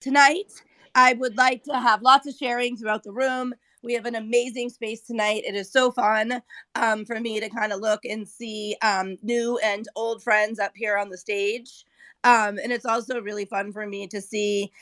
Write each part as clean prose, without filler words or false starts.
Tonight, I would like to have lots of sharing throughout the room. We have an amazing space tonight. It is so fun for me to kind of look and see new and old friends up here on the stage. And it's also really fun for me to see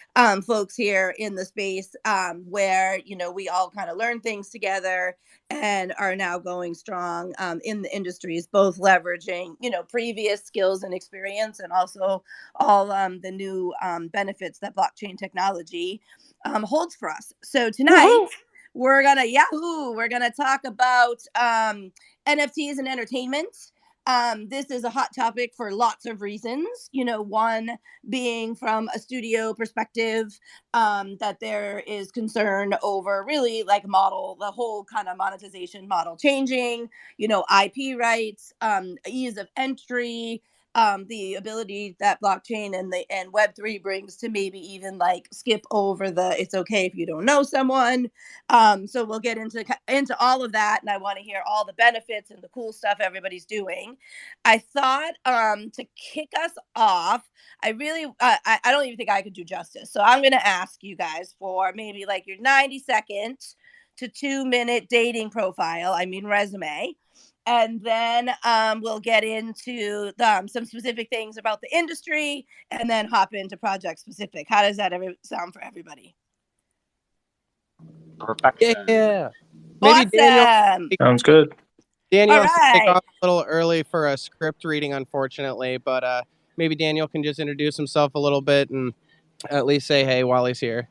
folks here in the space where, we all kind of learn things together and are now going strong in the industries, both leveraging, previous skills and experience, and also all the new benefits that blockchain technology holds for us. So tonight, we're gonna talk about NFTs and entertainment. This is a hot topic for lots of reasons. One being from a studio perspective, that there is concern over really like the whole kind of monetization model changing. IP rights, ease of entry, the ability that blockchain and Web3 brings to maybe even like skip over the it's okay if you don't know someone. So we'll get into all of that, and I want to hear all the benefits and the cool stuff everybody's doing. I thought to kick us off, I really I don't even think I could do justice. So I'm going to ask you guys for maybe like your 90-second to 2-minute dating profile, I mean resume, and then we'll get into some specific things about the industry, and then hop into project specific. How does that sound for everybody? Perfection. Yeah. Maybe Awesome. Sounds good. Daniel All has to take right. off a little early for a script reading, unfortunately, but maybe Daniel can just introduce himself a little bit and at least say hey while he's here.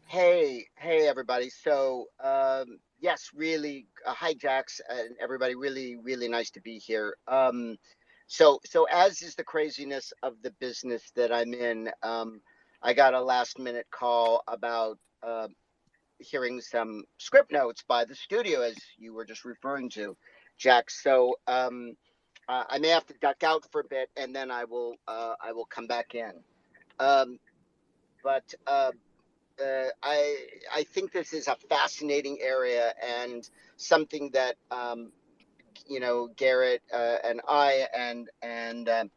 Hey, everybody. So, yes, really, hi, Jax, and everybody. Really, really nice to be here. So as is the craziness of the business that I'm in, I got a last minute call about hearing some script notes by the studio, as you were just referring to, Jax. So, I may have to duck out for a bit, and then I will come back in. Um, but I think this is a fascinating area and something that Garrett and I and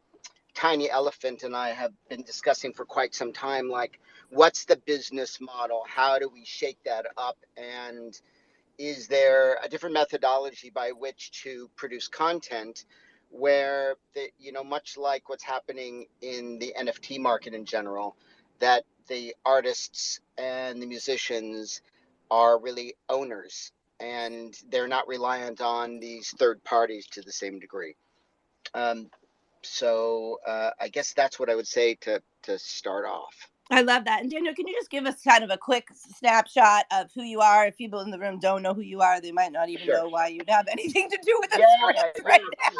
Tiny Elephant and I have been discussing for quite some time. Like, what's the business model? How do we shake that up? And is there a different methodology by which to produce content where much like what's happening in the NFT market in general, that the artists and the musicians are really owners and they're not reliant on these third parties to the same degree. So I guess that's what I would say to start off. I love that. And Daniel, can you just give us kind of a quick snapshot of who you are? If people in the room don't know who you are, they might not even Sure. know why you'd have anything to do with a Yeah, script yeah. right 'Cause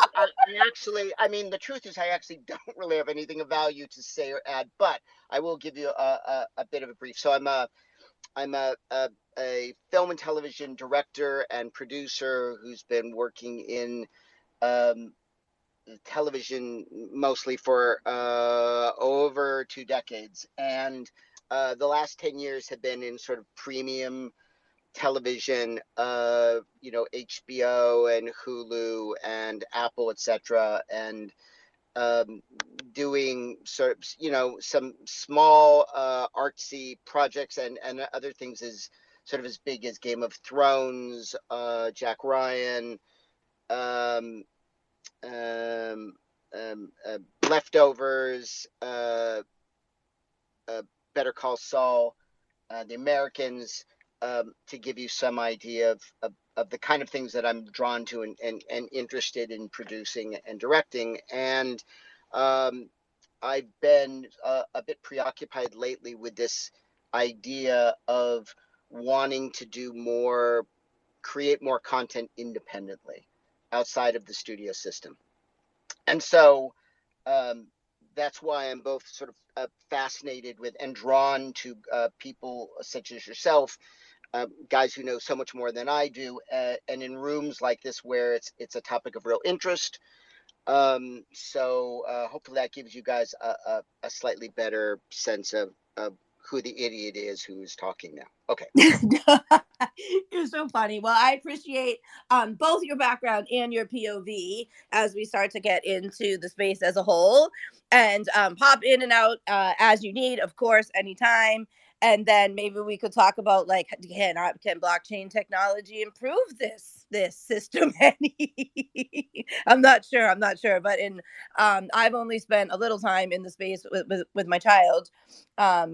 now. I mean, the truth is, I actually don't really have anything of value to say or add, but I will give you a bit of a brief. So I'm a film and television director and producer who's been working in um, television mostly for over 2 decades, and the last 10 years have been in sort of premium television, HBO and Hulu and Apple, etc., and um, doing sort of, some small artsy projects and other things as sort of as big as Game of Thrones, Jack Ryan, um, um, Leftovers, Better Call Saul, The Americans, to give you some idea of the kind of things that I'm drawn to and interested in producing and directing. And um, I've been a bit preoccupied lately with this idea of wanting to do more, create more content independently outside of the studio system. And so um, that's why I'm both sort of fascinated with and drawn to people such as yourself, guys who know so much more than I do, and in rooms like this where it's a topic of real interest. So hopefully that gives you guys a slightly better sense of who the idiot is who is talking now. Okay. You're so funny. Well, I appreciate both your background and your POV as we start to get into the space as a whole. And pop in and out as you need, of course, anytime. And then maybe we could talk about like can blockchain technology improve this system? I'm not sure. I'm not sure. But in I've only spent a little time in the space with my child,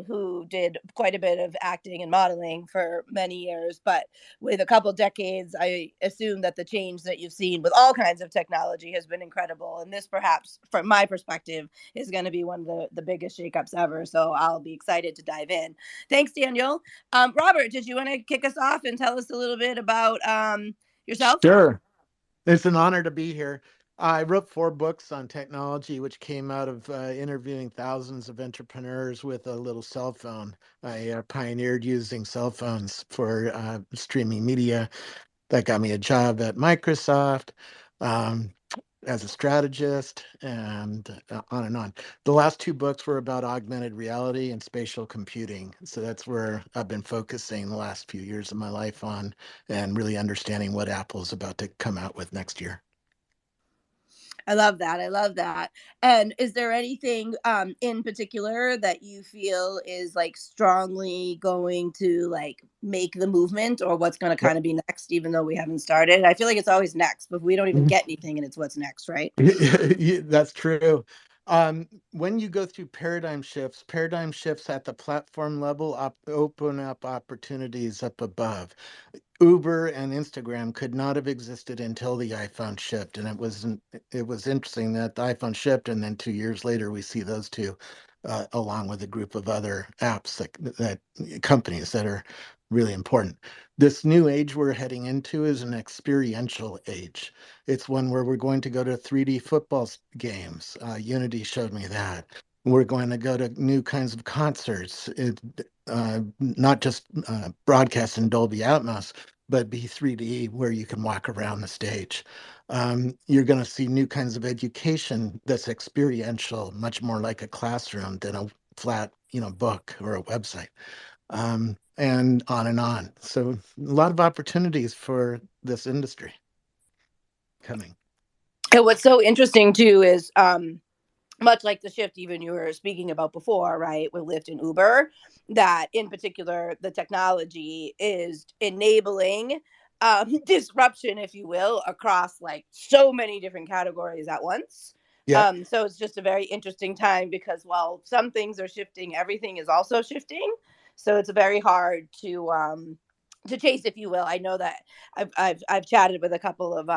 who did quite a bit of acting and modeling for many years. But with a couple decades, I assume that the change that you've seen with all kinds of technology has been incredible. And this, perhaps, from my perspective, is going to be one of the biggest shakeups ever. So I'll be excited to dive in. Thanks, Daniel. Robert, did you want to kick us off and tell us a little bit about yourself? Sure. It's an honor to be here. I wrote 4 books on technology, which came out of interviewing thousands of entrepreneurs with a little cell phone. I pioneered using cell phones for streaming media. That got me a job at Microsoft um, as a strategist, and on and on. The last 2 books were about augmented reality and spatial computing. So that's where I've been focusing the last few years of my life on, and really understanding what Apple's about to come out with next year. I love that. I love that. And is there anything in particular that you feel is like strongly going to like make the movement, or what's going to kind of be next, even though we haven't started? I feel like it's always next, but we don't even get anything and it's what's next, right? That's true. When you go through paradigm shifts at the platform level open up opportunities up above. Uber and Instagram could not have existed until the iPhone shipped, and it was interesting that the iPhone shipped, and then 2 years later we see those two, along with a group of other apps that companies that are really important. This new age we're heading into is an experiential age. It's one where we're going to go to 3D football games. Unity showed me that. We're going to go to new kinds of concerts. Not just broadcast in Dolby Atmos, but be 3D where you can walk around the stage. You're going to see new kinds of education that's experiential, much more like a classroom than a flat, book or a website, and on and on. So a lot of opportunities for this industry coming. And what's so interesting too is much like the shift even you were speaking about before, right, with Lyft and Uber, that in particular the technology is enabling disruption, if you will, across like so many different categories at once. Yeah. So it's just a very interesting time because while some things are shifting, everything is also shifting. So it's very hard to chase, if you will. I know that I've chatted with a couple of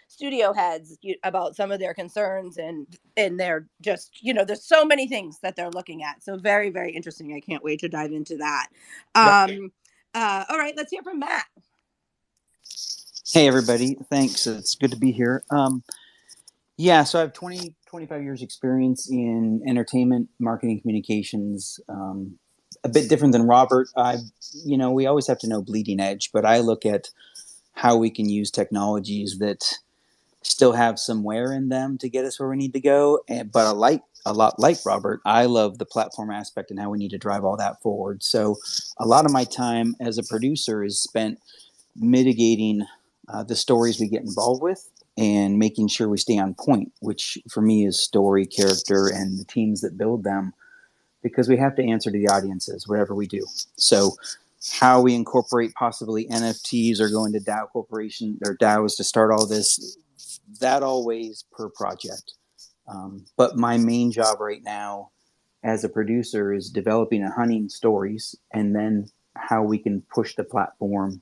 studio heads about some of their concerns, and they're just, there's so many things that they're looking at. So very, very interesting. I can't wait to dive into that. All right, let's hear from Matt. Hey everybody, thanks. It's good to be here. Yeah, so I have 25 years experience in entertainment, marketing, communications. A bit different than Robert. We always have to know bleeding edge, but I look at how we can use technologies that still have some wear in them to get us where we need to go. But a lot like Robert, I love the platform aspect and how we need to drive all that forward. So a lot of my time as a producer is spent mitigating the stories we get involved with and making sure we stay on point, which for me is story, character, and the teams that build them, because we have to answer to the audiences, whatever we do. So how we incorporate possibly NFTs or go into DAO corporation or DAOs to start all this, that always per project. But my main job right now as a producer is developing and hunting stories, and then how we can push the platform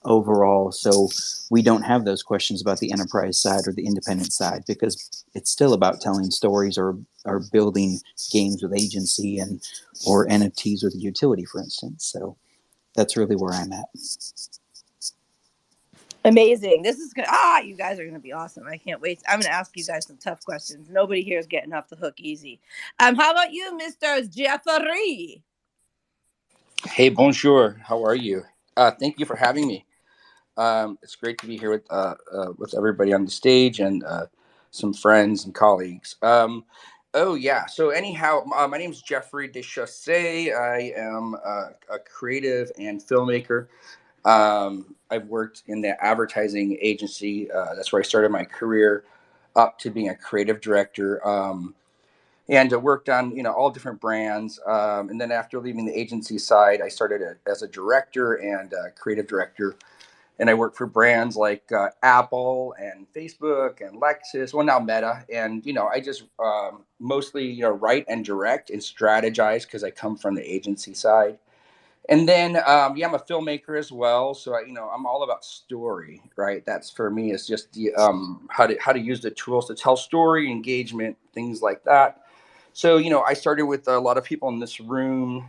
overall so we don't have those questions about the enterprise side or the independent side, because it's still about telling stories or building games with agency or NFTs with utility, for instance. So that's really where I'm at. Amazing. This is good. You guys are going to be awesome. I can't wait. I'm going to ask you guys some tough questions. Nobody here is getting off the hook easy. How about you, Mr. Jeffrey? Hey, bonjour. How are you? Thank you for having me. It's great to be here with everybody on the stage and some friends and colleagues. Oh yeah. So anyhow, my name is Jeffrey Deschase. I am a creative and filmmaker. I've worked in the advertising agency. That's where I started my career, up to being a creative director. And worked on all different brands. And then after leaving the agency side, I started as a director and creative director, and I worked for brands like Apple and Facebook and Lexus. Well, now Meta, and I just mostly write and direct and strategize because I come from the agency side. And then yeah, I'm a filmmaker as well, so I'm all about story, right? That's for me is just the how to use the tools to tell story, engagement, things like that. So, I started with a lot of people in this room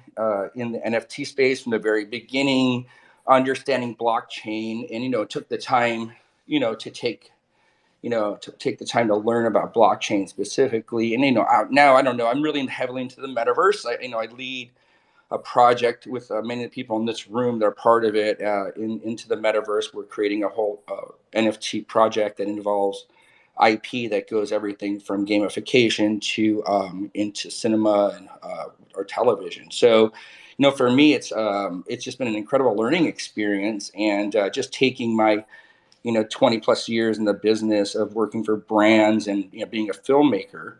in the NFT space from the very beginning, understanding blockchain, and, took the time, to take the time to learn about blockchain specifically. And, now I don't know, I'm really heavily into the metaverse. I lead a project with many of the people in this room that are part of it into the metaverse. We're creating a whole NFT project that involves IP that goes everything from gamification to into cinema and or television. So, for me, it's just been an incredible learning experience, and just taking my 20 plus years in the business of working for brands and being a filmmaker,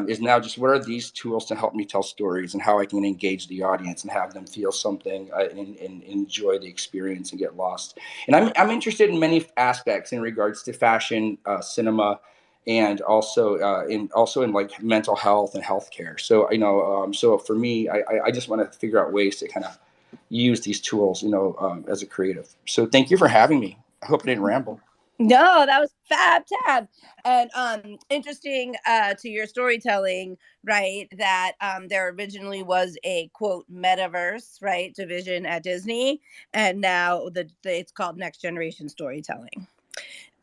is now just what are these tools to help me tell stories and how I can engage the audience and have them feel something and enjoy the experience and get lost. And I'm interested in many aspects in regards to fashion, cinema, and also in like mental health and healthcare. So so for me, I just want to figure out ways to kind of use these tools, as a creative. So thank you for having me. I hope I didn't ramble. No, that was fab tab. And interesting to your storytelling, right? That there originally was a quote metaverse, right, division at Disney, and now it's called next generation storytelling.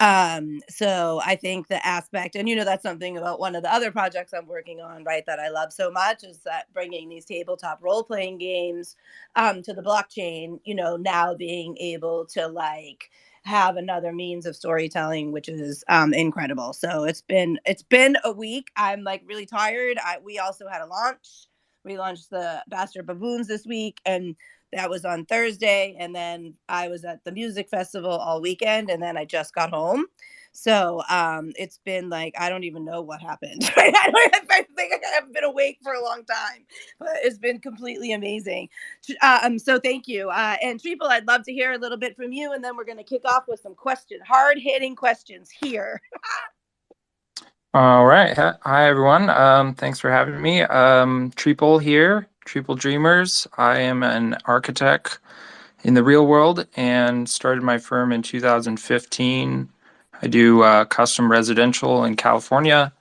So I think the aspect, and that's something about one of the other projects I'm working on, right, that I love so much, is that bringing these tabletop role-playing games to the blockchain, now being able to like have another means of storytelling, which is incredible. So it's been a week. I'm like really tired. We also had a launch. We launched the Bastard Baboons this week, and that was on Thursday, and then I was at the music festival all weekend, and then I just got home. So it's been like I don't even know what happened. Right? I think I haven't been awake for a long time, but it's been completely amazing. So thank you. And Triple, I'd love to hear a little bit from you, and then we're going to kick off with some hard hitting questions here. All right. Hi, everyone. Thanks for having me. Triple here, Triple Dreamers. I am an architect in the real world and started my firm in 2015. I do custom residential in California.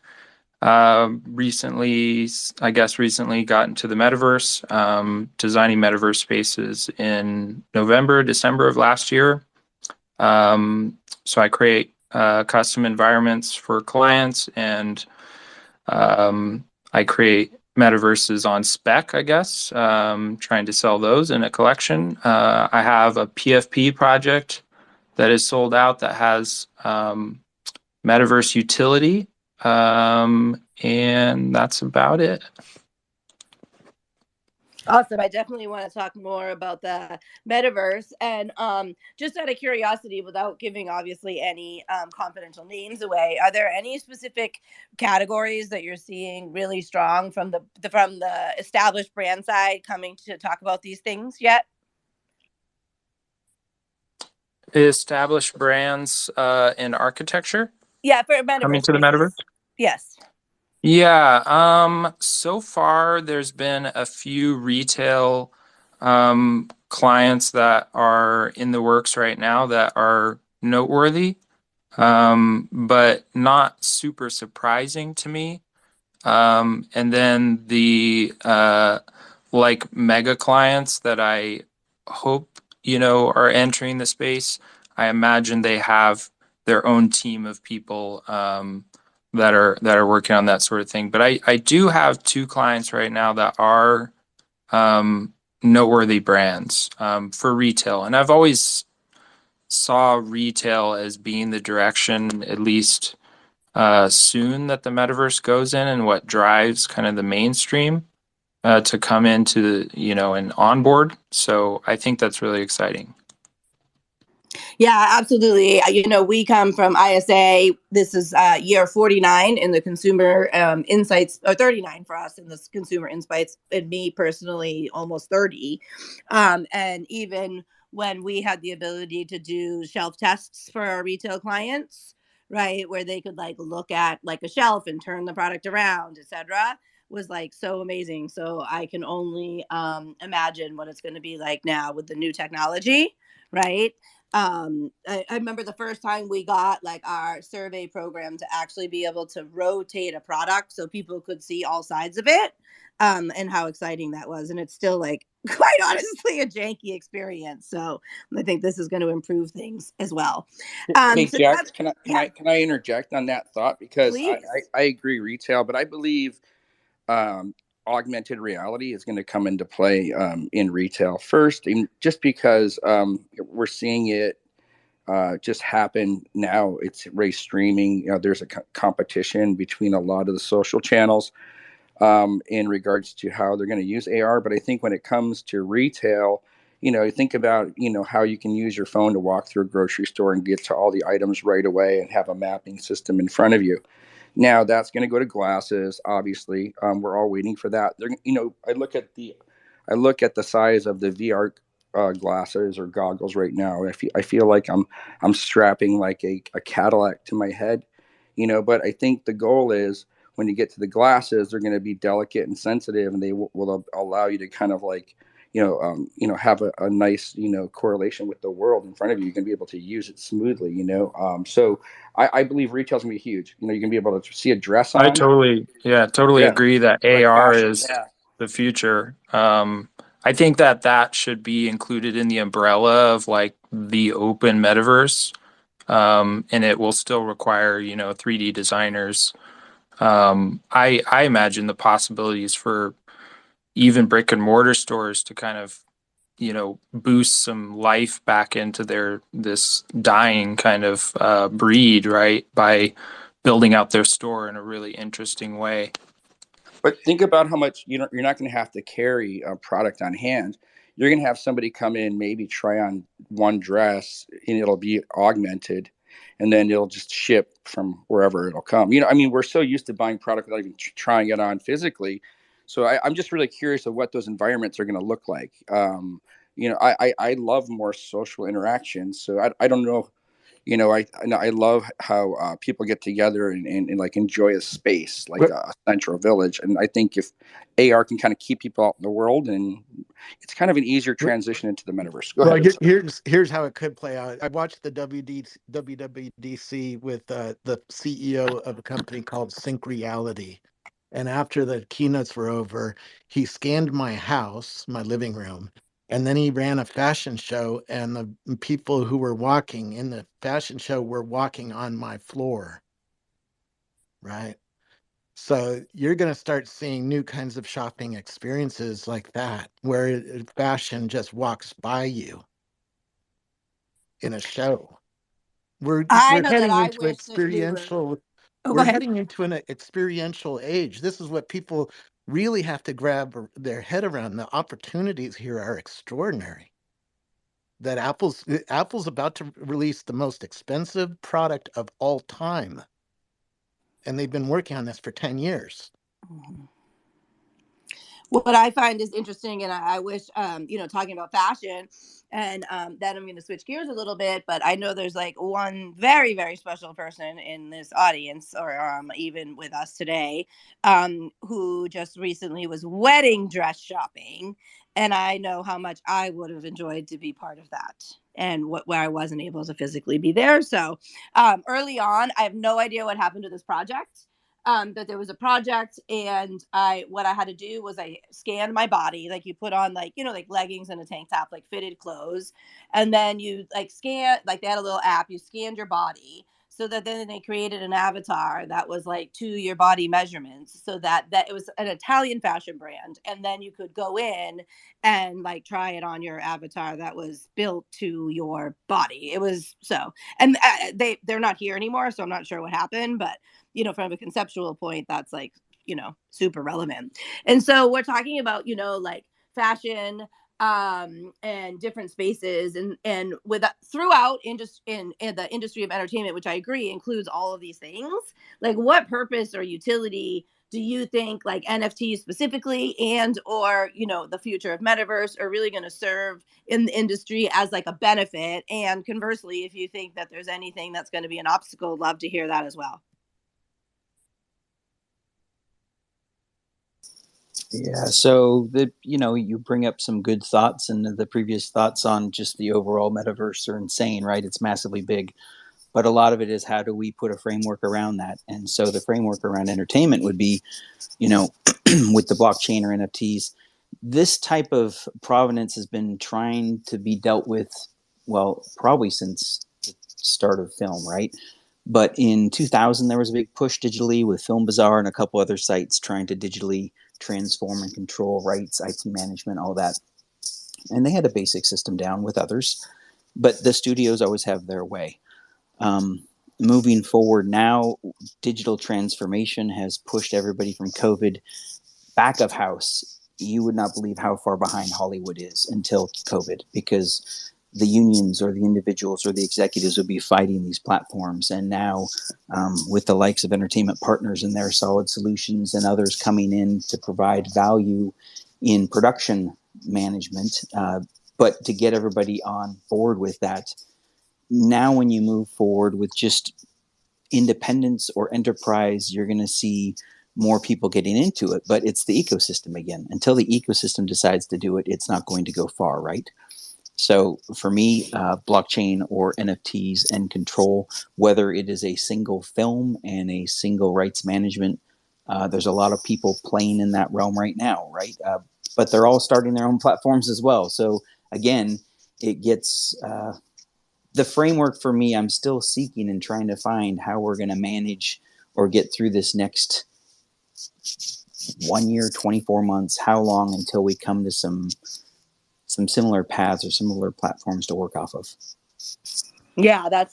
Recently got into the metaverse, designing metaverse spaces in November, December of last year. So I create custom environments for clients, and I create metaverses on spec, I guess, trying to sell those in a collection. I have a PFP project that is sold out that has metaverse utility, and that's about it. Awesome. I definitely want to talk more about the metaverse. And just out of curiosity, without giving obviously any confidential names away, are there any specific categories that you're seeing really strong from the established brand side coming to talk about these things yet? Established brands in architecture? Yeah, for metaverse. Coming to the metaverse? Yes. Yeah, so far there's been a few retail clients that are in the works right now that are noteworthy, but not super surprising to me. And then the like mega clients that I hope are entering the space, I imagine they have their own team of people that are working on that sort of thing. But I do have two clients right now that are noteworthy brands for retail, and I've always saw retail as being the direction, at least soon that the metaverse goes in and what drives kind of the mainstream to come into, and onboard. So I think that's really exciting. Yeah, absolutely. We come from ISA. This is year 49 in the consumer insights, or 39 for us in the consumer insights, and me personally, almost 30. And even when we had the ability to do shelf tests for our retail clients, right, where they could like look at like a shelf and turn the product around, etc., was like so amazing. So I can only imagine what it's going to be like now with the new technology, right? I remember the first time we got like our survey program to actually be able to rotate a product so people could see all sides of it, and how exciting that was. And it's still like quite honestly a janky experience. So I think this is going to improve things as well. Hey, So Jax, can yeah, I interject on that thought? Because please. I agree retail, but I believe augmented reality is going to come into play in retail first, and just because we're seeing it just happen now. It's race streaming. There's a competition between a lot of the social channels in regards to how they're going to use AR. But I think when it comes to retail, you think about, how you can use your phone to walk through a grocery store and get to all the items right away and have a mapping system in front of you. Now that's going to go to glasses. Obviously, we're all waiting for that. I look at the size of the VR glasses or goggles right now. I feel like I'm strapping like a Cadillac to my head, But I think the goal is when you get to the glasses, they're going to be delicate and sensitive, and they will allow you to kind of like have a nice correlation with the world in front of you. You can be able to use it smoothly. So I believe retail is gonna be huge. You can be able to see a dress I on. totally Yeah, agree that like AR fashion. is Yeah. the future. I think that should be included in the umbrella of like the open metaverse. And it will still require, 3D designers. I imagine the possibilities for even brick and mortar stores to kind of, boost some life back into this dying kind of breed, right? By building out their store in a really interesting way. But think about how much you're not going to have to carry a product on hand. You're going to have somebody come in, maybe try on one dress, and it'll be augmented, and then it'll just ship from wherever it'll come. I mean, we're so used to buying product without even trying it on physically. So I'm just really curious of what those environments are going to look like. I love more social interactions. So I don't know. I love how people get together and like enjoy a space like a central village. And I think if AR can kind of keep people out in the world, and it's kind of an easier transition into the metaverse. Go Well, ahead. here's how it could play out. I watched the WWDC with the CEO of a company called Sync Reality, and after the keynotes were over, he scanned my house, my living room, and then he ran a fashion show, and the people who were walking in the fashion show were walking on my floor, right? So you're going to start seeing new kinds of shopping experiences like that, where fashion just walks by you in a show. We're I we're know that heading I into wish that we were. experiential. Oh, go We're ahead. heading into an experiential age. This is what people really have to grab their head around. The opportunities here are extraordinary. That Apple's about to release the most expensive product of all time, and they've been working on this for 10 years. Mhm. What I find is interesting, and I wish, talking about fashion, and then I'm going to switch gears a little bit, but I know there's like one very, very special person in this audience, or even with us today, who just recently was wedding dress shopping, and I know how much I would have enjoyed to be part of that. And where I wasn't able to physically be there. So early on, I have no idea what happened to this project, that there was a project, and what I had to do was I scanned my body, like you put on like like leggings and a tank top, like fitted clothes, and then you like scan, like they had a little app, you scanned your body, so that then they created an avatar that was like to your body measurements, so that it was an Italian fashion brand, and then you could go in and like try it on your avatar that was built to your body. It was so, and they're not here anymore, so I'm not sure what happened, but you know, from a conceptual point, that's like, you know, super relevant. And so we're talking about, you know, like fashion, and different spaces, and with throughout in the industry of entertainment, which I agree includes all of these things. Like, what purpose or utility do you think like NFTs specifically, and or, you know, the future of metaverse are really going to serve in the industry as like a benefit? And conversely, if you think that there's anything that's going to be an obstacle, love to hear that as well. Yeah, so you bring up some good thoughts, and the previous thoughts on just the overall metaverse are insane, right? It's massively big, but a lot of it is how do we put a framework around that? And so the framework around entertainment would be, with the blockchain or NFTs, this type of provenance has been trying to be dealt with, well, probably since the start of film, right? But in 2000, there was a big push digitally with Film Bazaar and a couple other sites trying to digitally transform and control rights, IT management, all that. And they had a basic system down with others, but the studios always have their way. Moving forward now, digital transformation has pushed everybody from COVID back of house. You would not believe how far behind Hollywood is until COVID, because the unions or the individuals or the executives would be fighting these platforms. And now, with the likes of Entertainment Partners and their solid solutions and others coming in to provide value in production management, but to get everybody on board with that, now when you move forward with just independence or enterprise, you're going to see more people getting into it. But it's the ecosystem again. Until the ecosystem decides to do it, it's not going to go far, right? So for me, blockchain or NFTs and control, whether it is a single film and a single rights management, there's a lot of people playing in that realm right now, right? But they're all starting their own platforms as well. So again, it gets the framework for me. I'm still seeking and trying to find how we're going to manage or get through this next 1 year, 24 months, how long until we come to some similar paths or similar platforms to work off of. Yeah, that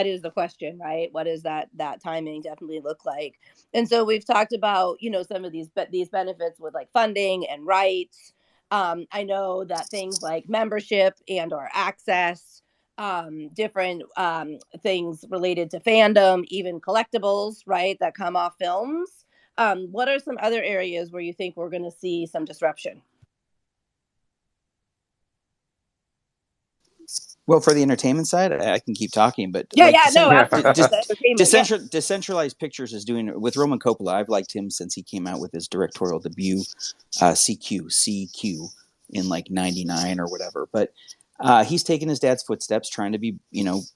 is the question, right? What does that timing definitely look like? And so we've talked about, you know, some of these benefits with like funding and rights. I know that things like membership and or access, different things related to fandom, even collectibles, right, that come off films. What are some other areas where you think we're going to see some disruption? Well, for the entertainment side, I can keep talking, but Yeah, no, absolutely. Decentralized Pictures is doing with Roman Coppola. I've liked him since he came out with his directorial debut, CQ, in like '99 or whatever. But he's taken his dad's footsteps, trying to be,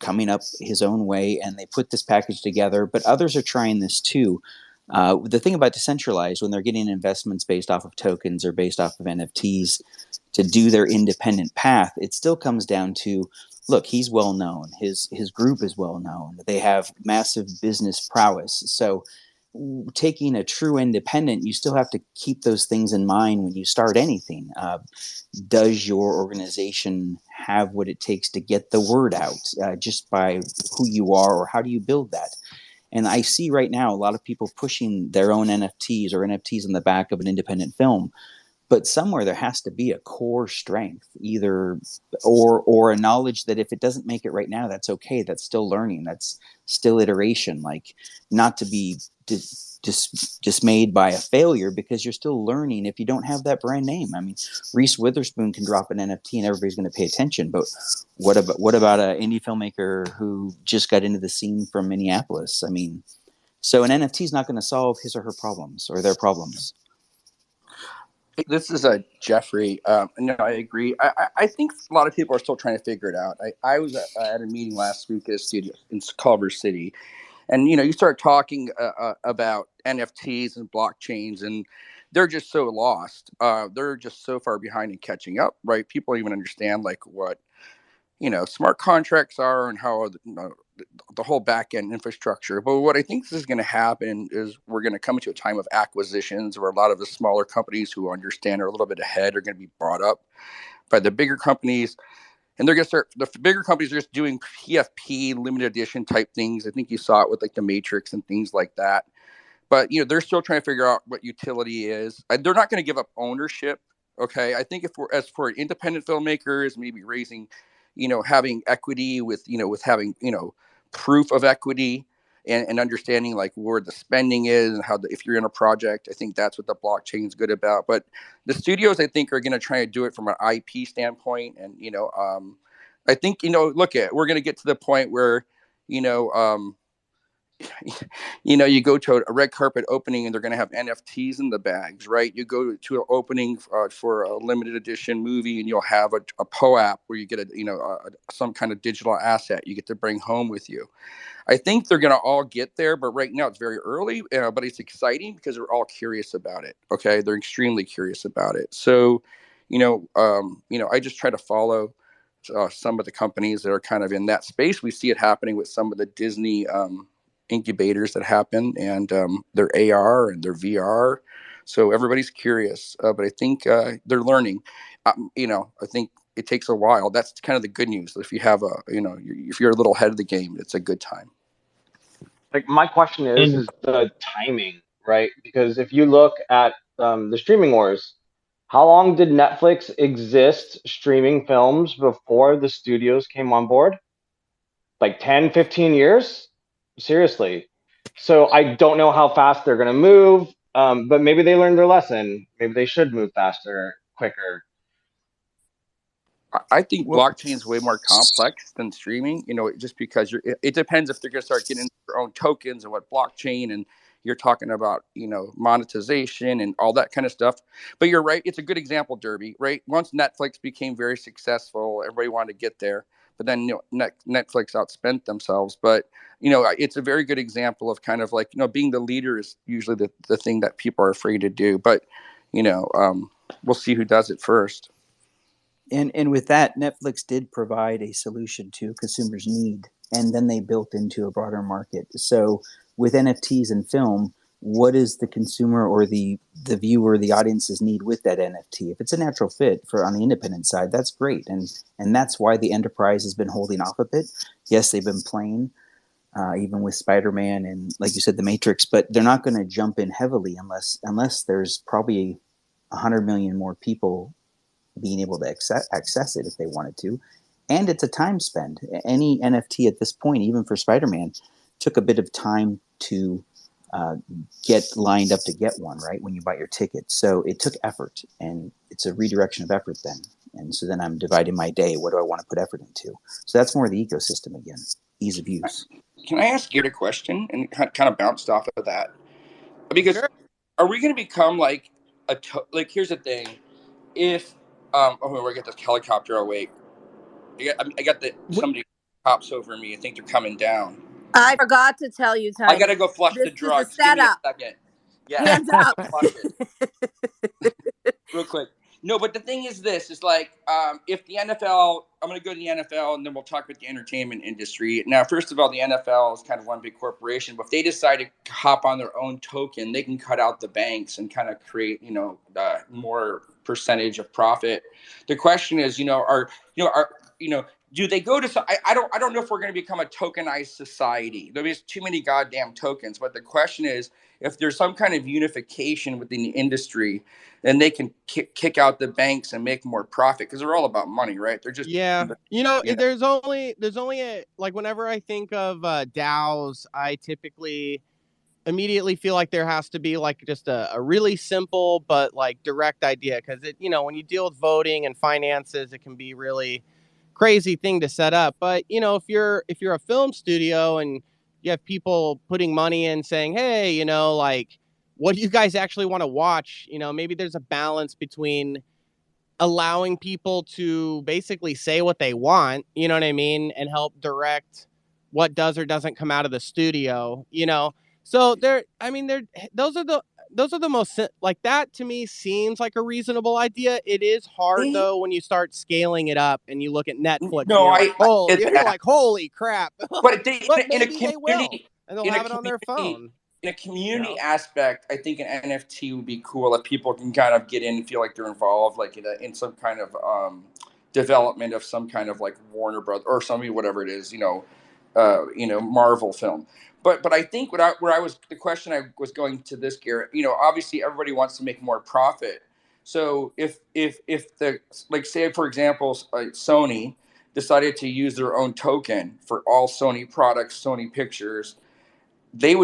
coming up his own way, and they put this package together. But others are trying this too. The thing about decentralized, when they're getting investments based off of tokens or based off of NFTs to do their independent path, it still comes down to, look, he's well known. His group is well known. They have massive business prowess. So taking a true independent, you still have to keep those things in mind when you start anything. Does your organization have what it takes to get the word out just by who you are, or how do you build that? And I see right now a lot of people pushing their own NFTs or NFTs on the back of an independent film. But somewhere there has to be a core strength, either or a knowledge that if it doesn't make it right now, that's okay. That's still learning. That's still iteration. Like, not to be dismayed by a failure, because you're still learning if you don't have that brand name. I mean, Reese Witherspoon can drop an NFT and everybody's going to pay attention. But what about an indie filmmaker who just got into the scene from Minneapolis? I mean, so an NFT is not going to solve his or her problems or their problems. This is Jeffrey. No, I agree. I think a lot of people are still trying to figure it out. I was at a meeting last week at a studio in Culver City, and you start talking about NFTs and blockchains, and they're just so lost. They're just so far behind in catching up. Right? People don't even understand like what smart contracts are and how the whole back end infrastructure. But what I think is going to happen is we're going to come into a time of acquisitions where a lot of the smaller companies who understand are a little bit ahead are going to be brought up by the bigger companies. And they're going to start, the bigger companies are just doing PFP limited edition type things. I think you saw it with like the Matrix and things like that. But, you know, they're still trying to figure out what utility is. They're not going to give up ownership. Okay. I think if we're, as for independent filmmakers, maybe raising, you know, having equity with, you know, with having, you know, proof of equity and understanding like where the spending is and how if you're in a project, I think that's what the blockchain is good about. But the studios, I think, are going to try to do it from an IP standpoint. And, you know, I think, you know, we're going to get to the point where, you know, you know, you go to a red carpet opening and they're going to have NFTs in the bags, right? You go to an opening for a limited edition movie and you'll have a POAP where you get some kind of digital asset you get to bring home with you. I think they're going to all get there, but right now it's very early, but it's exciting because they're all curious about it. Okay. They're extremely curious about it. So, you know, I just try to follow some of the companies that are kind of in that space. We see it happening with some of the Disney incubators that happen and their AR and their VR. So everybody's curious, but I think they're learning. You know, I think it takes a while. That's kind of the good news. If you have if you're a little ahead of the game, it's a good time. Like my question is And the timing, right? Because if you look at the streaming wars, how long did Netflix exist streaming films before the studios came on board? Like 10, 15 years? Seriously. So I don't know how fast they're going to move, but maybe they learned their lesson. Maybe they should move faster, quicker. I think blockchain is way more complex than streaming, you know, just because it depends if they're going to start getting their own tokens and what blockchain, and you're talking about, you know, monetization and all that kind of stuff. But you're right. It's a good example, Derby, right? Once Netflix became very successful, everybody wanted to get there, but then, you know, Netflix outspent themselves. But, you know, it's a very good example of kind of like, you know, being the leader is usually the thing that people are afraid to do. But, you know, we'll see who does it first. And with that, Netflix did provide a solution to consumers' need, and then they built into a broader market. So with NFTs and film, what is the consumer or the viewer, the audience's need with that NFT? If it's a natural fit for on the independent side, that's great, and that's why the enterprise has been holding off a bit. Yes, they've been playing, even with Spider-Man and, like you said, the Matrix, but they're not going to jump in heavily unless there's probably 100 million more people being able to access it if they wanted to. And it's a time spend. Any NFT at this point, even for Spider-Man, took a bit of time to get lined up to get one, right? When you buy your ticket. So it took effort, and it's a redirection of effort then. And so then I'm dividing my day. What do I want to put effort into? So that's more the ecosystem again, ease of use. Can I ask you a question and kind of bounced off of that? Because Sure. are we going to become like here's the thing. If I get this helicopter. Oh wait, I got somebody cops over me. I think they're coming down. I forgot to tell you, Tiny. I gotta go flush the drugs. Give me a second. Yeah, hands up. Real quick. No, but the thing is this, is like, if the NFL, I'm going to go to the NFL and then we'll talk about the entertainment industry. Now, first of all, the NFL is kind of one big corporation, but if they decide to hop on their own token, they can cut out the banks and kind of create, you know, more percentage of profit. The question is, do they go to, I don't know if we're going to become a tokenized society. There's too many goddamn tokens, but the question is, if there's some kind of unification within the industry, then they can kick out the banks and make more profit, because they're all about money, right? They're just there's only like whenever I think of DAOs, I typically immediately feel like there has to be like just a really simple but like direct idea, because it, you know, when you deal with voting and finances, it can be really crazy thing to set up. But you know, if you're a film studio and you have people putting money in saying, hey, you know, like, what do you guys actually want to watch? You know, maybe there's a balance between allowing people to basically say what they want, you know what I mean, and help direct what does or doesn't come out of the studio, you know. So those are the most, like, that to me seems like a reasonable idea. It is hard though when you start scaling it up and you look at Netflix. No, you're like, holy crap. But maybe they will, and they'll have it on their phone. In a community aspect, I think an NFT would be cool if people can kind of get in and feel like they're involved, like in some kind of development of some kind of like Warner Brothers or somebody, whatever it is, Marvel film. But I think the question I was going to this, Garrett, obviously everybody wants to make more profit. So if the, like, say for example, Sony decided to use their own token for all Sony products, Sony pictures, they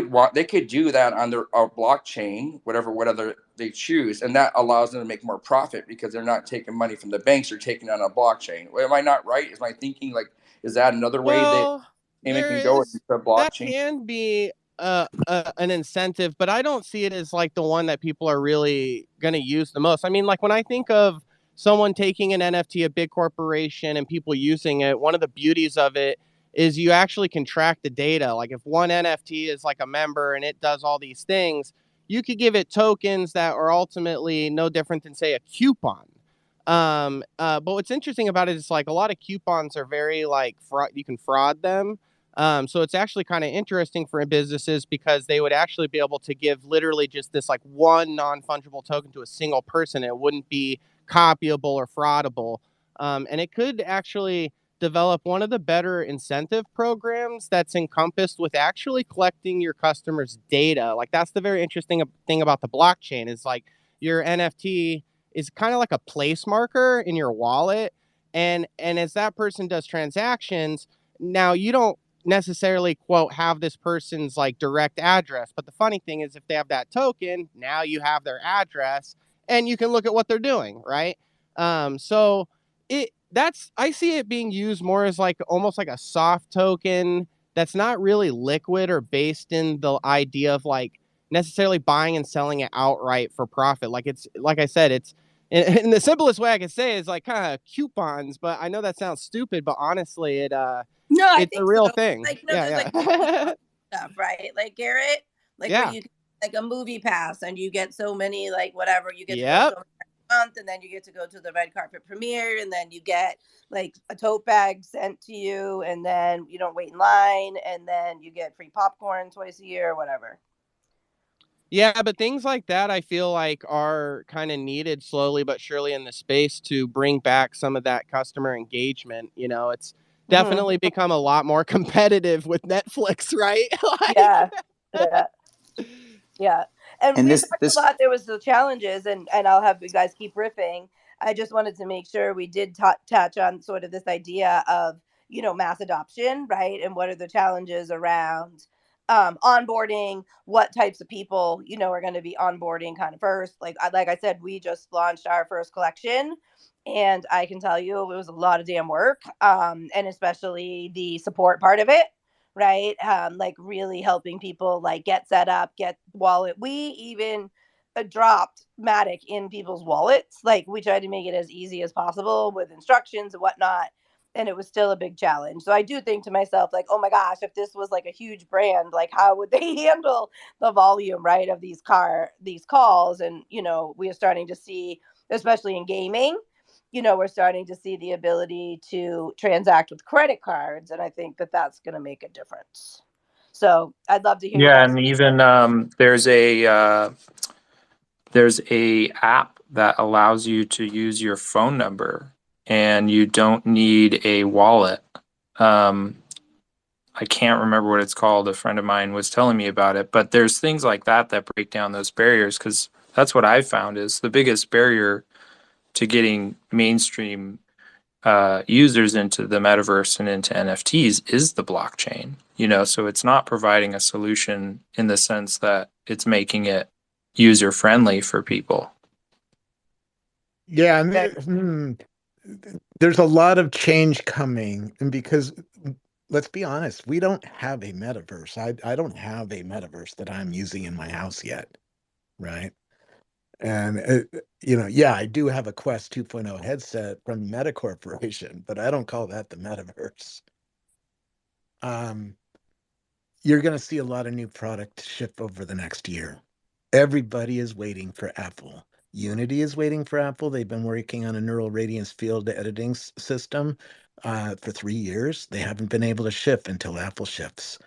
could do that on their blockchain, whatever they choose, and that allows them to make more profit because they're not taking money from the banks, they're taking it on a blockchain. Am I not right? Is my thinking like, is that another way that Well, payment there can go into is the that blockchain? can be an incentive, but I don't see it as like the one that people are really going to use the most. I mean, like when I think of someone taking an NFT, a big corporation, and people using it, one of the beauties of it is you actually can track the data. Like if one NFT is like a member and it does all these things, you could give it tokens that are ultimately no different than, say, a coupon. But what's interesting about it is like a lot of coupons are very like you can fraud them. So it's actually kind of interesting for businesses because they would actually be able to give literally just this like one non-fungible token to a single person. It wouldn't be copyable or fraudable. And it could actually develop one of the better incentive programs that's encompassed with actually collecting your customers' data. Like that's the very interesting thing about the blockchain is like your NFT is kind of like a place marker in your wallet. And as that person does transactions, now you don't necessarily quote have this person's like direct address, but the funny thing is if they have that token, now you have their address and you can look at what they're doing, right? So I see it being used more as like almost like a soft token that's not really liquid or based in the idea of like necessarily buying and selling it outright for profit. Like it's like I said, it's in the simplest way I can say is like kind of coupons, but I know that sounds stupid, but honestly, No, I it's a think real so. thing. Like, there's Yeah, like movie yeah. stuff, right? Like Garrett, like where Yeah. you like a movie pass and you get so many, like whatever, you get to go Yep. so many a month, and then you get to go to the red carpet premiere, and then you get like a tote bag sent to you, and then you don't wait in line, and then you get free popcorn twice a year or whatever. Yeah, but things like that I feel like are kind of needed slowly but surely in the space to bring back some of that customer engagement. It's definitely become a lot more competitive with Netflix, right? Like, Yeah, yeah. Yeah. And And we this talked a this lot. There was the challenges, and I'll have you guys keep riffing. I just wanted to make sure we did touch on sort of this idea of, mass adoption, right? And what are the challenges around onboarding, what types of people, are going to be onboarding kind of first. Like I said, we just launched our first collection, and I can tell you it was a lot of damn work, and especially the support part of it, right? Like really helping people like get set up, get wallet. We even dropped Matic in people's wallets. Like we tried to make it as easy as possible with instructions and whatnot. And it was still a big challenge. So I do think to myself, like, oh my gosh, if this was like a huge brand, like how would they handle the volume, right, of these calls? And we are starting to see, especially in gaming, we're starting to see the ability to transact with credit cards. And I think that that's going to make a difference. So I'd love to hear you Yeah, guys. and even there's a app that allows you to use your phone number, and you don't need a wallet. Um, I can't remember what it's called. A friend of mine was telling me about it, but there's things like that that break down those barriers, because that's what I've found is the biggest barrier to getting mainstream users into the metaverse and into NFTs is the blockchain. So it's not providing a solution in the sense that it's making it user friendly for people. Yeah, and there's a lot of change coming, and because let's be honest, we don't have a metaverse. I don't have a metaverse that I'm using in my house yet, right? And yeah, I do have a Quest 2.0 headset from Meta Corporation, but I don't call that the metaverse. Um, you're going to see a lot of new product ship over the next year. Everybody is waiting for Apple. Unity is waiting for Apple. They've been working on a neural radiance field editing system for 3 years. They haven't been able to ship until Apple ships.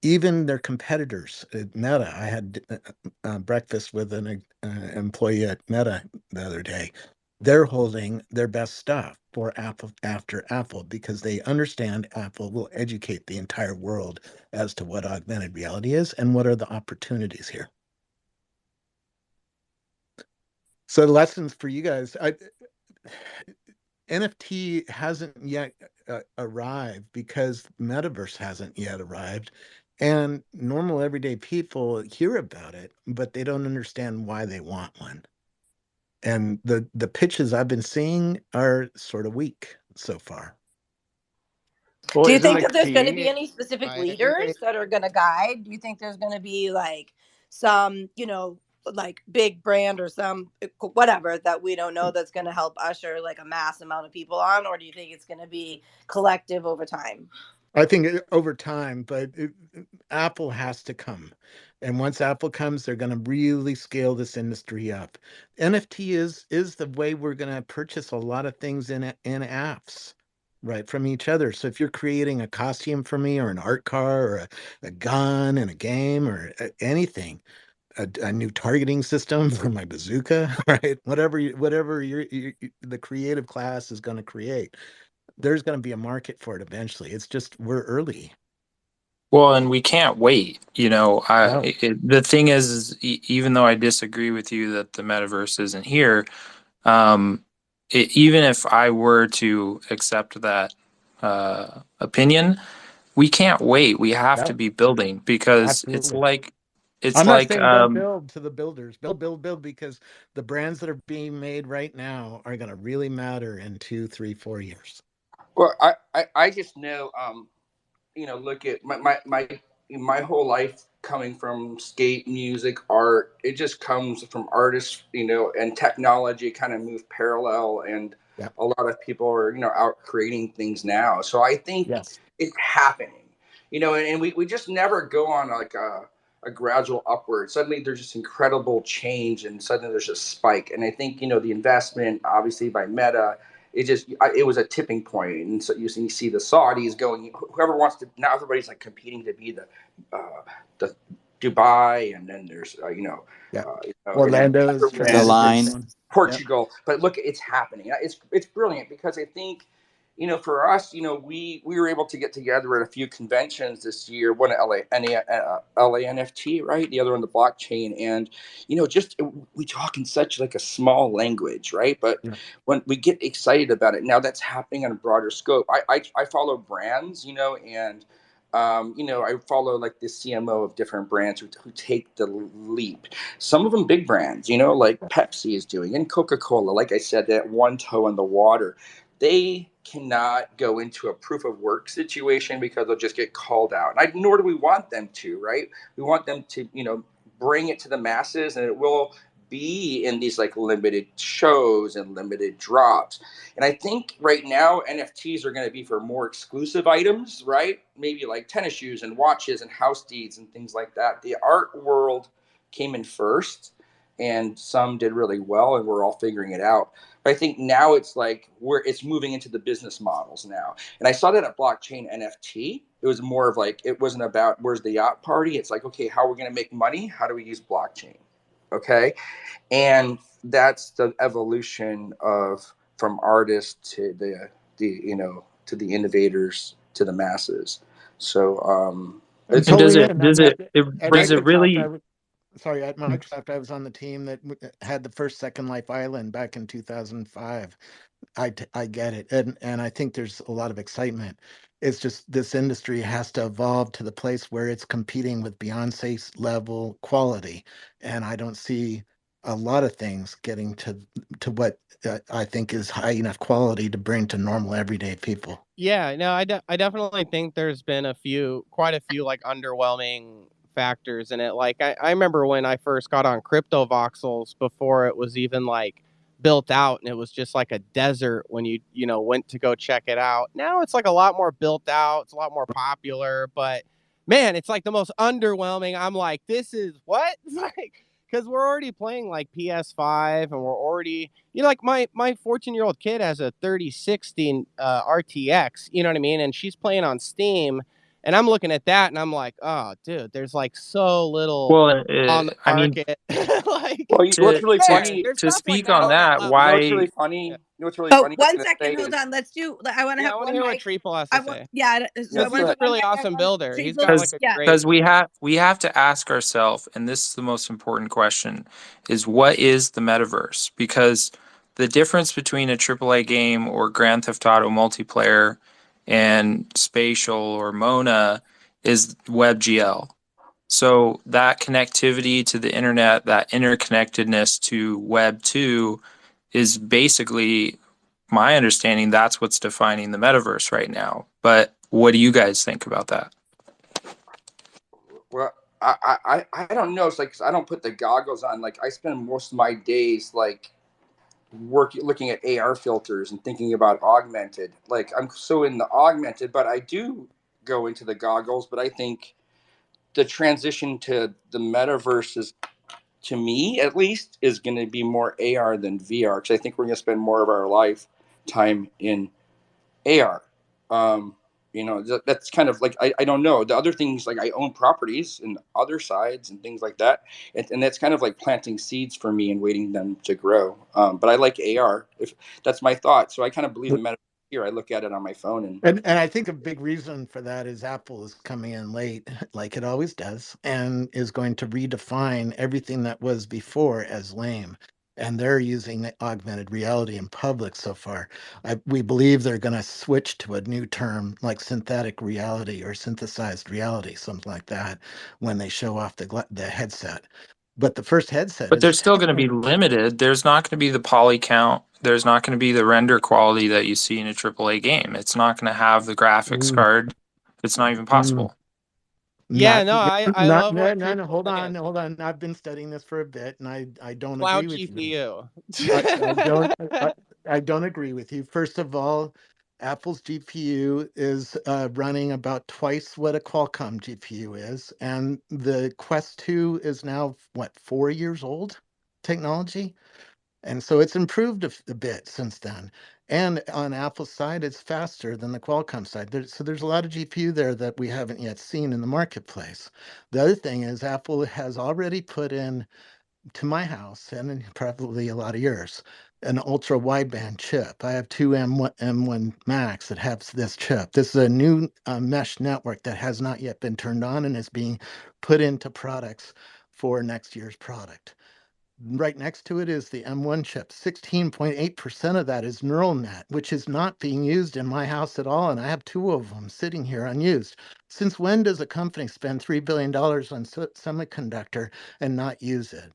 Even their competitors, Meta. I had breakfast with an employee at Meta the other day. they're holding their best stuff for Apple after Apple because they understand Apple will educate the entire world as to what augmented reality is and what are the opportunities here. So lessons for you guys. NFT hasn't yet arrived because Metaverse hasn't yet arrived. And normal everyday people hear about it, but they don't understand why they want one. And the pitches I've been seeing are sort of weak so far. Well, Do you isn't think the that there's going to key? be any specific I agree. leaders that are going to guide? Do you think there's going to be like some, like big brand or some whatever that we don't know that's going to help usher like a mass amount of people on? Or do you think it's going to be collective over time? I think over time, but Apple has to come. And once Apple comes, they're going to really scale this industry up. NFT is the way we're going to purchase a lot of things in apps, right, from each other. So if you're creating a costume for me or an art car or a gun in a game or anything, a new targeting system for my bazooka, right? Whatever the creative class is going to create, there's going to be a market for it eventually. It's just we're early. Well, and we can't wait. No. The thing is even though I disagree with you that the metaverse isn't here, um, even if I were to accept that opinion, we can't wait. We have to No, be building because it's absolutely. like it's I'm not like saying don't build to the builders. Build, because the brands that are being made right now are going to really matter in 2, 3, 4 years. Well, I just know, look at my whole life coming from skate, music, art. It just comes from artists, and technology kind of move parallel, and Yeah. a lot of people are, out creating things now. So I think Yes. it's happening, and we just never go on like a gradual upward. Suddenly there's just incredible change, and suddenly there's a spike. And I think, the investment, obviously by Meta, it was a tipping point. And so you see the Saudis going, whoever wants to, now everybody's like competing to be the Dubai, and then there's Yeah. and then Orlando is trying to The get a Netherlands, big line. one. Yeah. Portugal. But look, it's happening. It's brilliant because I think, for us, we were able to get together at a few conventions this year. One at LA NFT, right? The other on the blockchain, and just we talk in such like a small language, right? But Yeah. when we get excited about it, now that's happening on a broader scope. I follow brands, and I follow like the CMO of different brands who take the leap. Some of them big brands, like Pepsi is doing, and Coca-Cola. Like I said, that one toe in the water. They cannot go into a proof of work situation because they'll just get called out. Nor do we want them to, right? We want them to, bring it to the masses, and it will be in these like limited shows and limited drops. And I think right now NFTs are going to be for more exclusive items, right? Maybe like tennis shoes and watches and house deeds and things like that. The art world came in first, and some did really well, and we're all figuring it out. But I think now it's like it's moving into the business models now. And I saw that at Blockchain NFT. It was more of like, it wasn't about where's the yacht party. It's like, okay, how are we going to make money? How do we use blockchain? Okay. And that's the evolution of from artists to to the innovators to the masses. So I'm it's and does totally it in. does it, it At does it Microsoft, really at Microsoft, I was on the team that had the first Second Life Island back in 2005. I get it, and I think there's a lot of excitement. It's just this industry has to evolve to the place where it's competing with Beyonce's level quality, and I don't see a lot of things getting to what I think is high enough quality to bring to normal everyday people. Yeah, no, I definitely think there's been quite a few like underwhelming factors in it. Like I remember when I first got on crypto voxels before it was even like built out and it was just like a desert when you went to go check it out. Now it's like a lot more built out, it's a lot more popular, but man, it's like the most underwhelming. I'm like, this is what? It's like because we're already playing like PS5 and we're already, like my 14-year-old kid has a 3060 RTX, you know what I mean? And she's playing on Steam And I'm looking at that and I'm like, oh, dude, there's like so little Well, on the I mean, market. Like, Well, what's to really to funny, there's to stuff like speak that on on that that, level. you know what's why really funny? Yeah, You know what's really Oh, funny? I was 1 gonna say second. Hold is, on. Let's do. I want to yeah, have I want to one hear what mic. Triple has I to want. say. Yeah. So I yes, want go to He's a put ahead. one really mic on awesome one. builder. He's got Triple. like because a Yeah. great. we have to ask ourselves, and this is the most important question, is what is the metaverse? Because the difference between a AAA game or Grand Theft Auto multiplayer and Spatial or Mona is WebGL. So that connectivity to the internet, that interconnectedness to Web 2 is basically my understanding that's what's defining the metaverse right now. But what do you guys think about that? Well, I don't know. It's like 'cause I don't put the goggles on. Like I spend most of my days like looking at AR filters and thinking about augmented. Like I'm so in the augmented, but I do go into the goggles. But I think the transition to the metaverse is, to me at least, is going to be more AR than VR because I think we're going to spend more of our lifetime in AR. Um, that's kind of like I don't know. The other things, like I own properties and other sides and things like that, and that's kind of like planting seeds for me and waiting them to grow. But I like AR. If that's my thought, so I kind of believe in metaverse here. I look at it on my phone and And I think a big reason for that is Apple is coming in late, like it always does, and is going to redefine everything that was before as lame. And they're using augmented reality in public so far. We believe they're going to switch to a new term like synthetic reality or synthesized reality, something like that, when they show off the headset. But the first headset But is they're still going to be technically. limited. There's not going to be the poly count. There's not going to be the render quality that you see in a AAA game. It's not going to have the graphics Mm, card. It's not even mm. possible. Yeah, Not, no, I not, love no, what no, no, Triple's hold saying. on, hold on. I've been studying this for a bit, and I don't Cloud agree with you. GPU. I don't, I don't agree with you. First of all, Apple's GPU is running about twice what a Qualcomm GPU is, and the Quest 2 is now what, 4 years old technology? And so it's improved a bit since then. And on Apple's side, it's faster than the Qualcomm side. So there's a lot of GPU there that we haven't yet seen in the marketplace. The other thing is Apple has already put in to my house and probably a lot of yours an ultra wideband chip. I have two M1 Max that have this chip. This is a new mesh network that has not yet been turned on and is being put into products for next year's product. Right next to it is the M1 chip. 16.8% of that is neural net, which is not being used in my house at all. And I have two of them sitting here unused. Since when does a company spend $3 billion on semiconductor and not use it?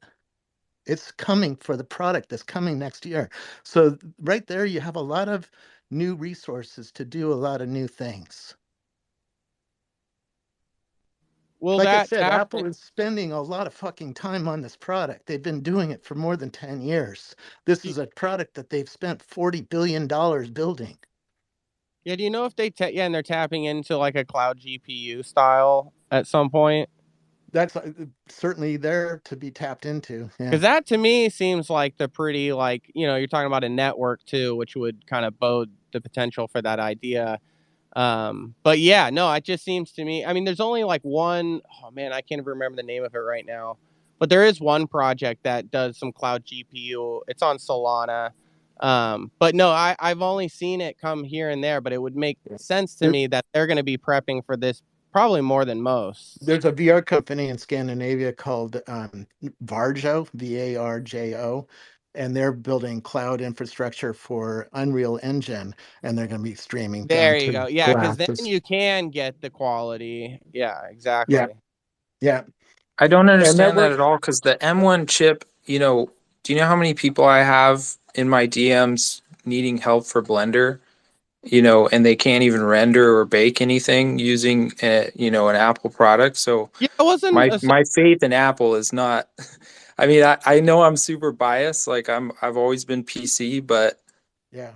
It's coming for the product that's coming next year. So right there, you have a lot of new resources to do a lot of new things. Well, Like I that said, happened. Apple is spending a lot of fucking time on this product. They've been doing it for more than 10 years. This is a product that they've spent $40 billion building. Yeah, do you know if yeah, and they're tapping into like a cloud GPU style at some point? That's certainly there to be tapped into. Yeah. Because that to me seems like the pretty, like, you're talking about a network too, which would kind of bode the potential for that idea. But yeah, no, it just seems to me. I mean, there's only like one, oh man, I can't even remember the name of it right now. But there is one project that does some cloud GPU. It's on Solana. But no, I've only seen it come here and there, but it would make sense to me that they're going to be prepping for this probably more than most. There's a VR company in Scandinavia called Varjo, Varjo, and they're building cloud infrastructure for Unreal Engine, and they're going to be streaming down There you go. to Yeah, because then glasses. you can get the quality. Yeah, Yeah, exactly. yeah, I don't and that understand that works. at all because the M1 chip, do you know how many people I have in my DMs needing help for Blender? And they can't even render or bake anything using an Apple product. So Yeah, it wasn't a. my faith in Apple is not. I mean, I know I'm super biased. Like I've always been PC, but Yeah,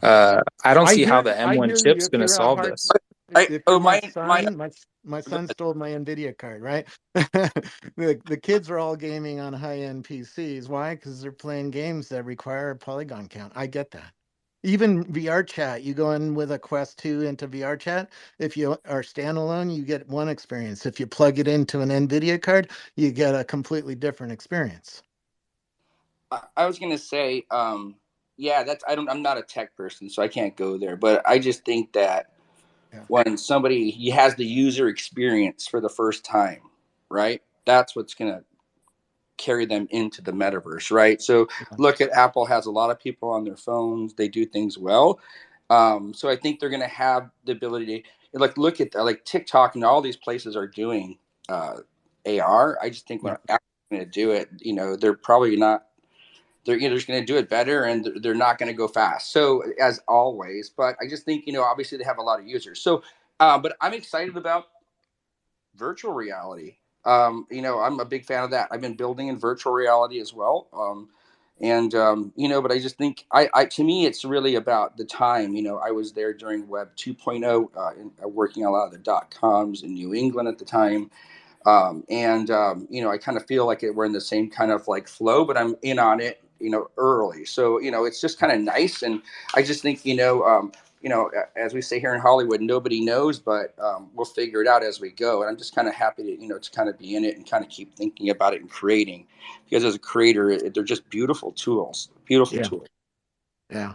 I don't see how the I M1 hear you. chip's If going to you're a solve hard, this. if oh you're my my son, my son stole my Nvidia card, right? The kids are all gaming on high end PCs. Why? Because they're playing games that require a polygon count. I get that. Even VR chat, you go in with a Quest 2 into VR chat. If you are standalone, you get one experience. If you plug it into an NVIDIA card, you get a completely different experience. I was gonna say, yeah, I'm not a tech person, so I can't go there. But I just think that Yeah. when somebody he has the user experience for the first time, right? That's what's gonna carry them into the metaverse, right? So look at Apple has a lot of people on their phones. They do things well. So I think they're going to have the ability to like look at like TikTok and all these places are doing AR. I just think when Yeah. Apple's going to do it, they're probably not. They're either just going to do it better and they're not going to go fast. So as always, but I just think obviously they have a lot of users. So, but I'm excited about virtual reality. I'm a big fan of that. I've been building in virtual reality as well. But I just think to me, it's really about the time. I was there during Web 2.0, working a lot of the .coms in New England at the time. I kind of feel like we're in the same kind of like flow, but I'm in on it, early. So, it's just kind of nice. And I just think, as we say here in Hollywood, nobody knows, but we'll figure it out as we go. And I'm just kind of happy to kind of be in it and kind of keep thinking about it and creating, because as a creator, they're just beautiful tools, beautiful Yeah. tools. Yeah.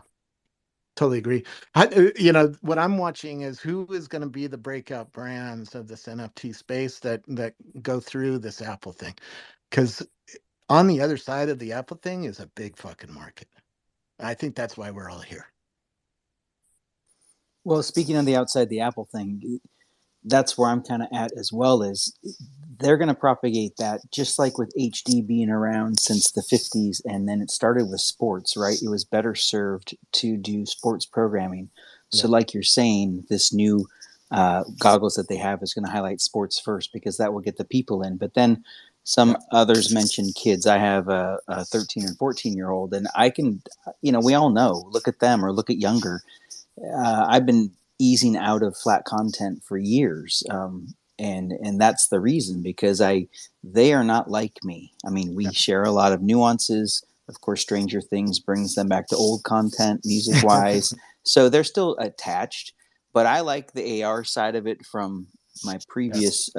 Totally agree. What I'm watching is who is going to be the breakout brands of this NFT space that go through this Apple thing. Because on the other side of the Apple thing is a big fucking market. I think that's why we're all here. Well, speaking on the outside the Apple thing, that's where I'm kind of at as well. Is they're going to propagate that just like with HD being around since the 50s, and then it started with sports, right? It was better served to do sports programming. So, Yeah. like you're saying, this new goggles that they have is going to highlight sports first because that will get the people in. But then some others mentioned kids. I have a 13 and 14-year-old, and I can, we all know, look at them or look at younger. I've been easing out of flat content for years, and that's the reason because they are not like me. I mean, we share a lot of nuances. Of course, Stranger Things brings them back to old content, music wise, so they're still attached. But I like the AR side of it from my previous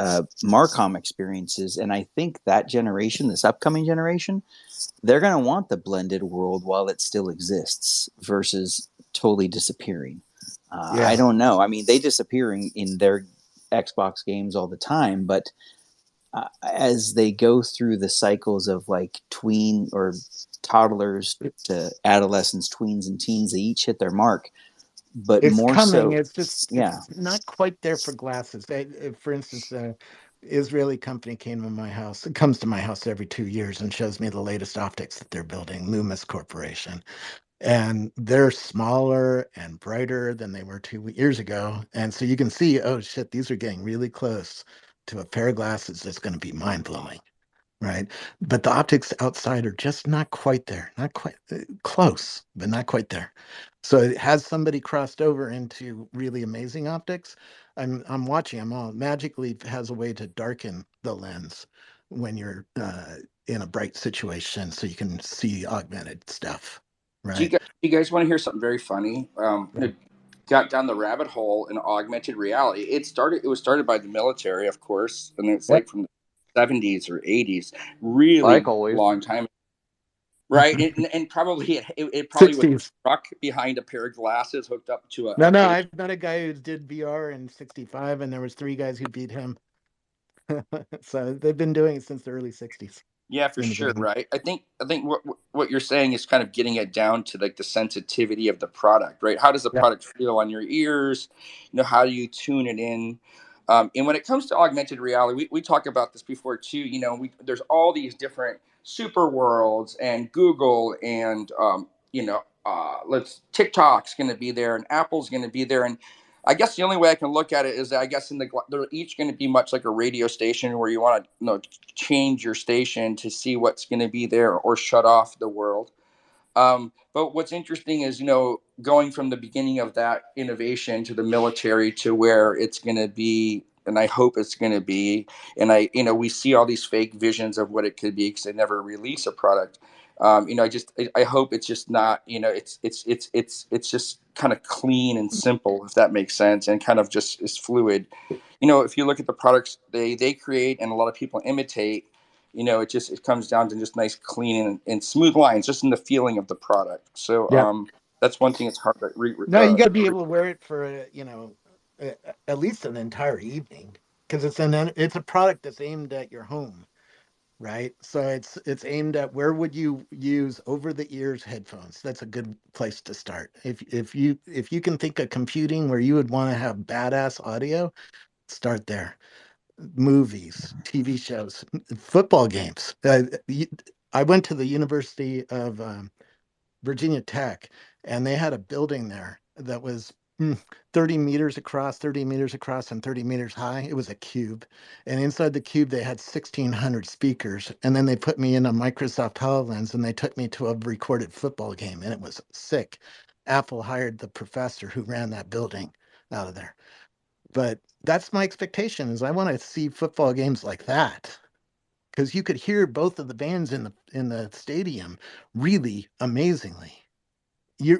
Marcom experiences, and I think that generation, this upcoming generation, they're going to want the blended world while it still exists versus totally disappearing. I don't know. I mean, they disappearing in their Xbox games all the time, but as they go through the cycles of like tween or toddlers to adolescents, tweens, and teens, they each hit their mark. But It's more coming. so, It's just it's not quite there for glasses. For instance, Israeli company came to my house. It comes to my house every 2 years and shows me the latest optics that they're building, Loomis Corporation. And they're smaller and brighter than they were 2 years ago. And so you can see, oh shit, these are getting really close to a pair of glasses that's going to be mind blowing. Right. But the optics outside are just not quite there, not quite close, but not quite there. So has somebody crossed over into really amazing optics? I'm watching them all. Magically has a way to darken the lens when you're in a bright situation so you can see augmented stuff. Right. Do you guys want to hear something very funny? Yeah. Got down the rabbit hole in augmented reality. It was started by the military, of course, and it's Yep. like from the 70s or 80s, really Like always. long time, right? And probably it probably was 60s. struck behind a pair of glasses hooked up to No, a no, paper. I've met a guy who did VR in 65 and there was 3 guys who beat him. So they've been doing it since the early 60s Yeah, for in the sure, building. right? I think what you're saying is kind of getting it down to like the sensitivity of the product, right? How does the Yeah. product feel on your ears? How do you tune it in? And when it comes to augmented reality, we talk about this before too. There's all these different super worlds and Google and let's TikTok's going to be there and Apple's going to be there, and I guess the only way I can look at it is that I guess they're each going to be much like a radio station where you want to change your station to see what's going to be there or shut off the world. But what's interesting is going from the beginning of that innovation to the military to where it's going to be, and I hope it's going to be, and we see all these fake visions of what it could be because they never release a product. I hope it's just not, it's just kind of clean and simple, if that makes sense, and kind of just is fluid. If you look at the products they create and a lot of people imitate, it comes down to just nice, clean and smooth lines, just in the feeling of the product. So Yeah. that's one thing it's hard to No, you got to be able to wear it for at least an entire evening, because it's a product that's aimed at your home, right? So it's aimed at, where would you use over the ears headphones? That's a good place to start. If you can think of computing where you would want to have badass audio, start there. Movies, TV shows, football games. I went to the University of Virginia Tech, and they had a building there that was 30 meters across, 30 meters across, and 30 meters high. It was a cube. And inside the cube, they had 1,600 speakers. And then they put me in a Microsoft HoloLens, and they took me to a recorded football game, and it was sick. Apple hired the professor who ran that building out of there. But that's my expectation, is I want to see football games like that, because you could hear both of the bands in the stadium really amazingly.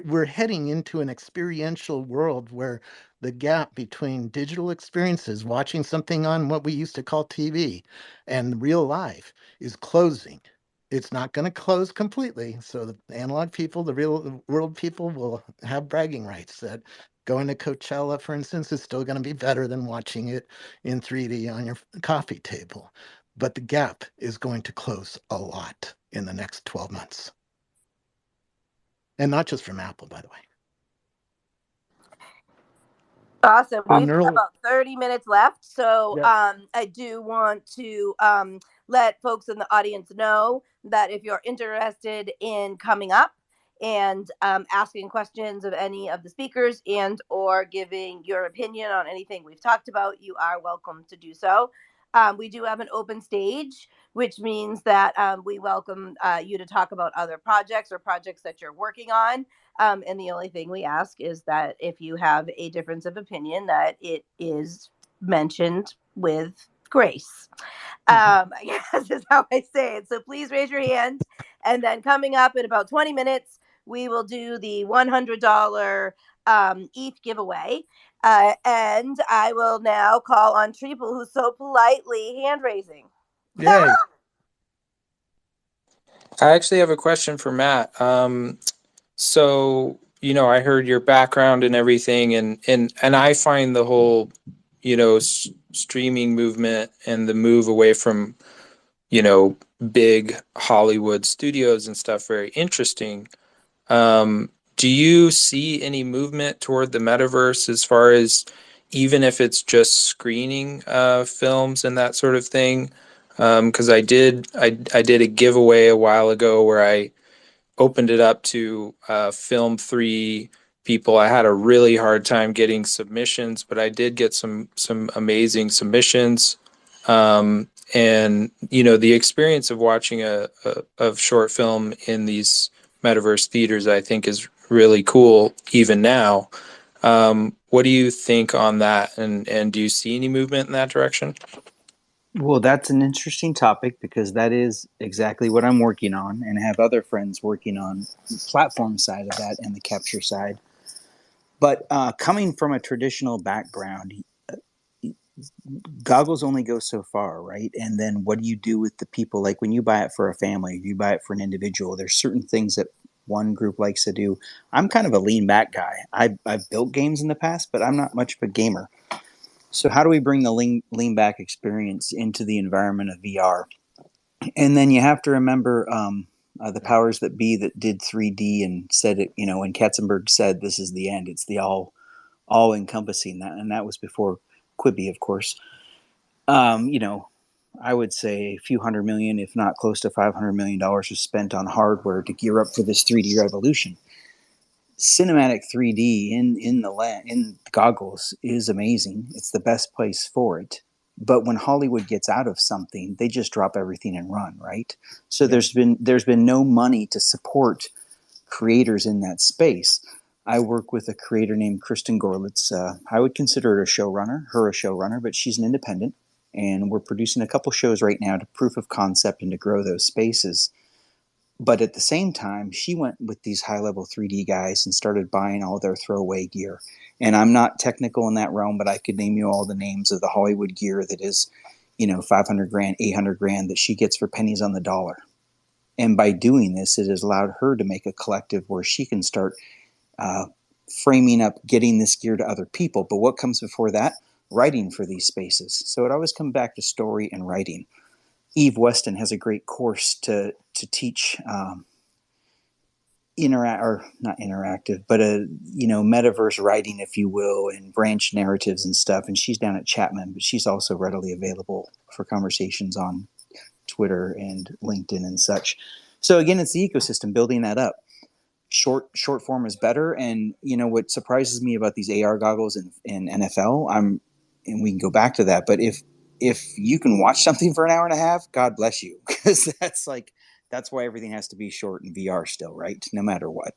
We're heading into an experiential world where the gap between digital experiences, watching something on what we used to call TV, and real life is closing. It's not going to close completely. So the analog people, the real world people, will have bragging rights that going to Coachella, for instance, is still going to be better than watching it in 3D on your coffee table. But the gap is going to close a lot in the next 12 months. And not just from Apple, by the way. Awesome. We've got Neural. about 30 minutes left. So Yeah. I do want to let folks in the audience know that if you're interested in coming up and asking questions of any of the speakers and or giving your opinion on anything we've talked about, you are welcome to do so. We do have an open stage, which means that we welcome you to talk about other projects or projects that you're working on. And the only thing we ask is that if you have a difference of opinion, that it is mentioned with grace. I guess is how I say it. So please raise your hand. And then coming up in about 20 minutes, we will do the $100 ETH giveaway. And I will now call on Treeple, who's so politely hand raising. Yay. I actually have a question for Matt. So, I heard your background and everything, and I find the whole, streaming movement and the move away from, big Hollywood studios and stuff very interesting. Do you see any movement toward the metaverse, as far as even if it's just screening films and that sort of thing? Because I did a giveaway a while ago where I opened it up to film 3 people. I had a really hard time getting submissions, but I did get some amazing submissions. And the experience of watching a short film in these metaverse theaters, I think, is really cool even now. What do you think on that? And do you see any movement in that direction? Well, that's an interesting topic, because that is exactly what I'm working on, and have other friends working on the platform side of that and the capture side. But coming from a traditional background, goggles only go so far, right? And then what do you do with the people? Like when you buy it for a family, you buy it for an individual, there's certain things that one group likes to do. I'm kind of a lean back guy. I've built games in the past, but I'm not much of a gamer. So how do we bring the lean back experience into the environment of VR? And then you have to remember the powers that be that did 3D and said it, when Katzenberg said this is the end, it's the all encompassing that. And that was before Quibi, of course. I would say a few $100 million, if not close to $500 million was spent on hardware to gear up for this 3D revolution. Cinematic 3D in goggles is amazing. It's the best place for it. But when Hollywood gets out of something, they just drop everything and run, right? So there's been no money to support creators in that space. I work with a creator named Kristen Gorlitz. I would consider her a showrunner, but she's an independent. And we're producing a couple shows right now to proof of concept and to grow those spaces. But at the same time, she went with these high-level 3D guys and started buying all their throwaway gear. And I'm not technical in that realm, but I could name you all the names of the Hollywood gear that is, 500 grand, 800 grand that she gets for pennies on the dollar. And by doing this, it has allowed her to make a collective where she can start framing up getting this gear to other people. But what comes before that? Writing for these spaces. So it always comes back to story and writing. Eve Weston has a great course to teach not interactive, but metaverse writing, if you will, and branch narratives and stuff. And she's down at Chapman, but she's also readily available for conversations on Twitter and LinkedIn and such. So again, it's the ecosystem building that up. Short form is better. And what surprises me about these AR goggles in NFL, and we can go back to that, but if you can watch something for an hour and a half, God bless you, because that's why everything has to be short in VR still, right? No matter what.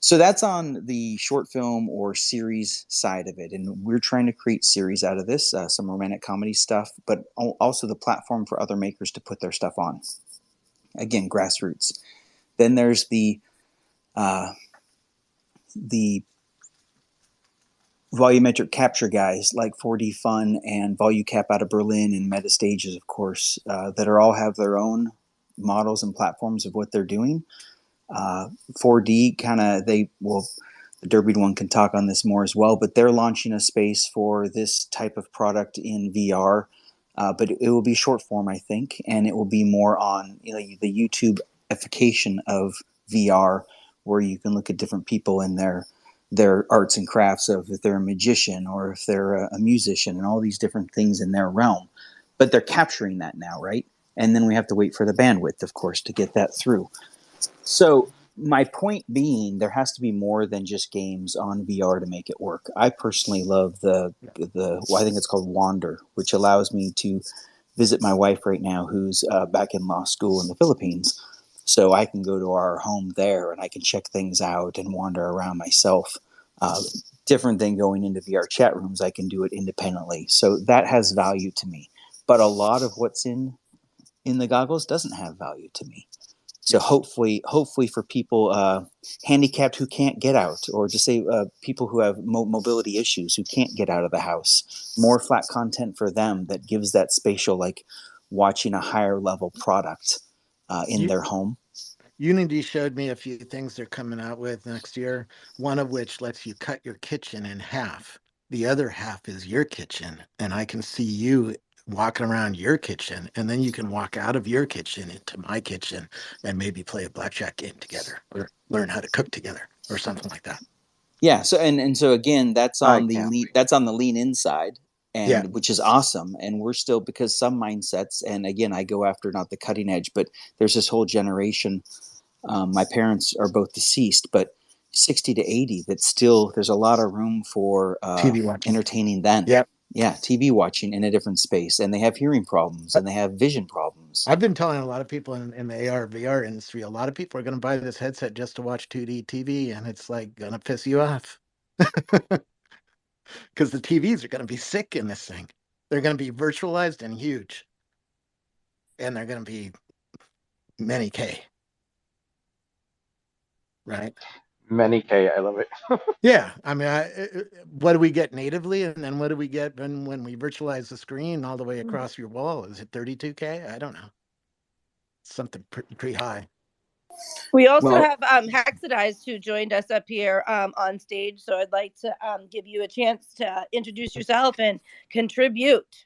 So that's on the short film or series side of it. And we're trying to create series out of this, some romantic comedy stuff, but also the platform for other makers to put their stuff on. Again, grassroots. Then there's the volumetric capture guys like 4D Fun and VoluCap out of Berlin and Metastages, of course, that all have their own models and platforms of what they're doing. 4D the Derby one can talk on this more as well, but they're launching a space for this type of product in VR. But it will be short form, I think, and it will be more on the YouTube-ification of VR, where you can look at different people in their arts and crafts of if they're a magician or if they're a musician and all these different things in their realm. But they're capturing that now, right? And then we have to wait for the bandwidth, of course, to get that through. So my point being, there has to be more than just games on VR to make it work. I personally love I think it's called Wander, which allows me to visit my wife right now, who's back in law school in the Philippines. So I can go to our home there and I can check things out and wander around myself. Different than going into VR chat rooms, I can do it independently. So that has value to me. But a lot of what's in the goggles doesn't have value to me. So hopefully for people handicapped who can't get out, or just say people who have mobility issues who can't get out of the house, more flat content for them that gives that spatial, like watching a higher level product in their home. Unity showed me a few things they're coming out with next year, one of which lets you cut your kitchen in half. The other half is your kitchen, and I can see you walking around your kitchen, and then you can walk out of your kitchen into my kitchen and maybe play a blackjack game together or learn how to cook together or something like that. Yeah. So so again, that's on the lean inside, and which is awesome. And we're still, because some mindsets, and again, I go after not the cutting edge, but there's this whole generation. My parents are both deceased, but 60 to 80, that still there's a lot of room for TV watching. Entertaining then. Yep. Yeah, TV watching in a different space, and they have hearing problems and they have vision problems. I've been telling a lot of people in the AR VR industry, a lot of people are going to buy this headset just to watch 2D TV, and it's like going to piss you off. Because the TVs are going to be sick in this thing. They're going to be virtualized and huge. And they're going to be many K. Right? Many K, I love it. Yeah. I mean, what do we get natively? And then what do we get when we virtualize the screen all the way across your wall? Is it 32K? I don't know. Something pretty high. We also have Hexadized, who joined us up here on stage. So I'd like to give you a chance to introduce yourself and contribute.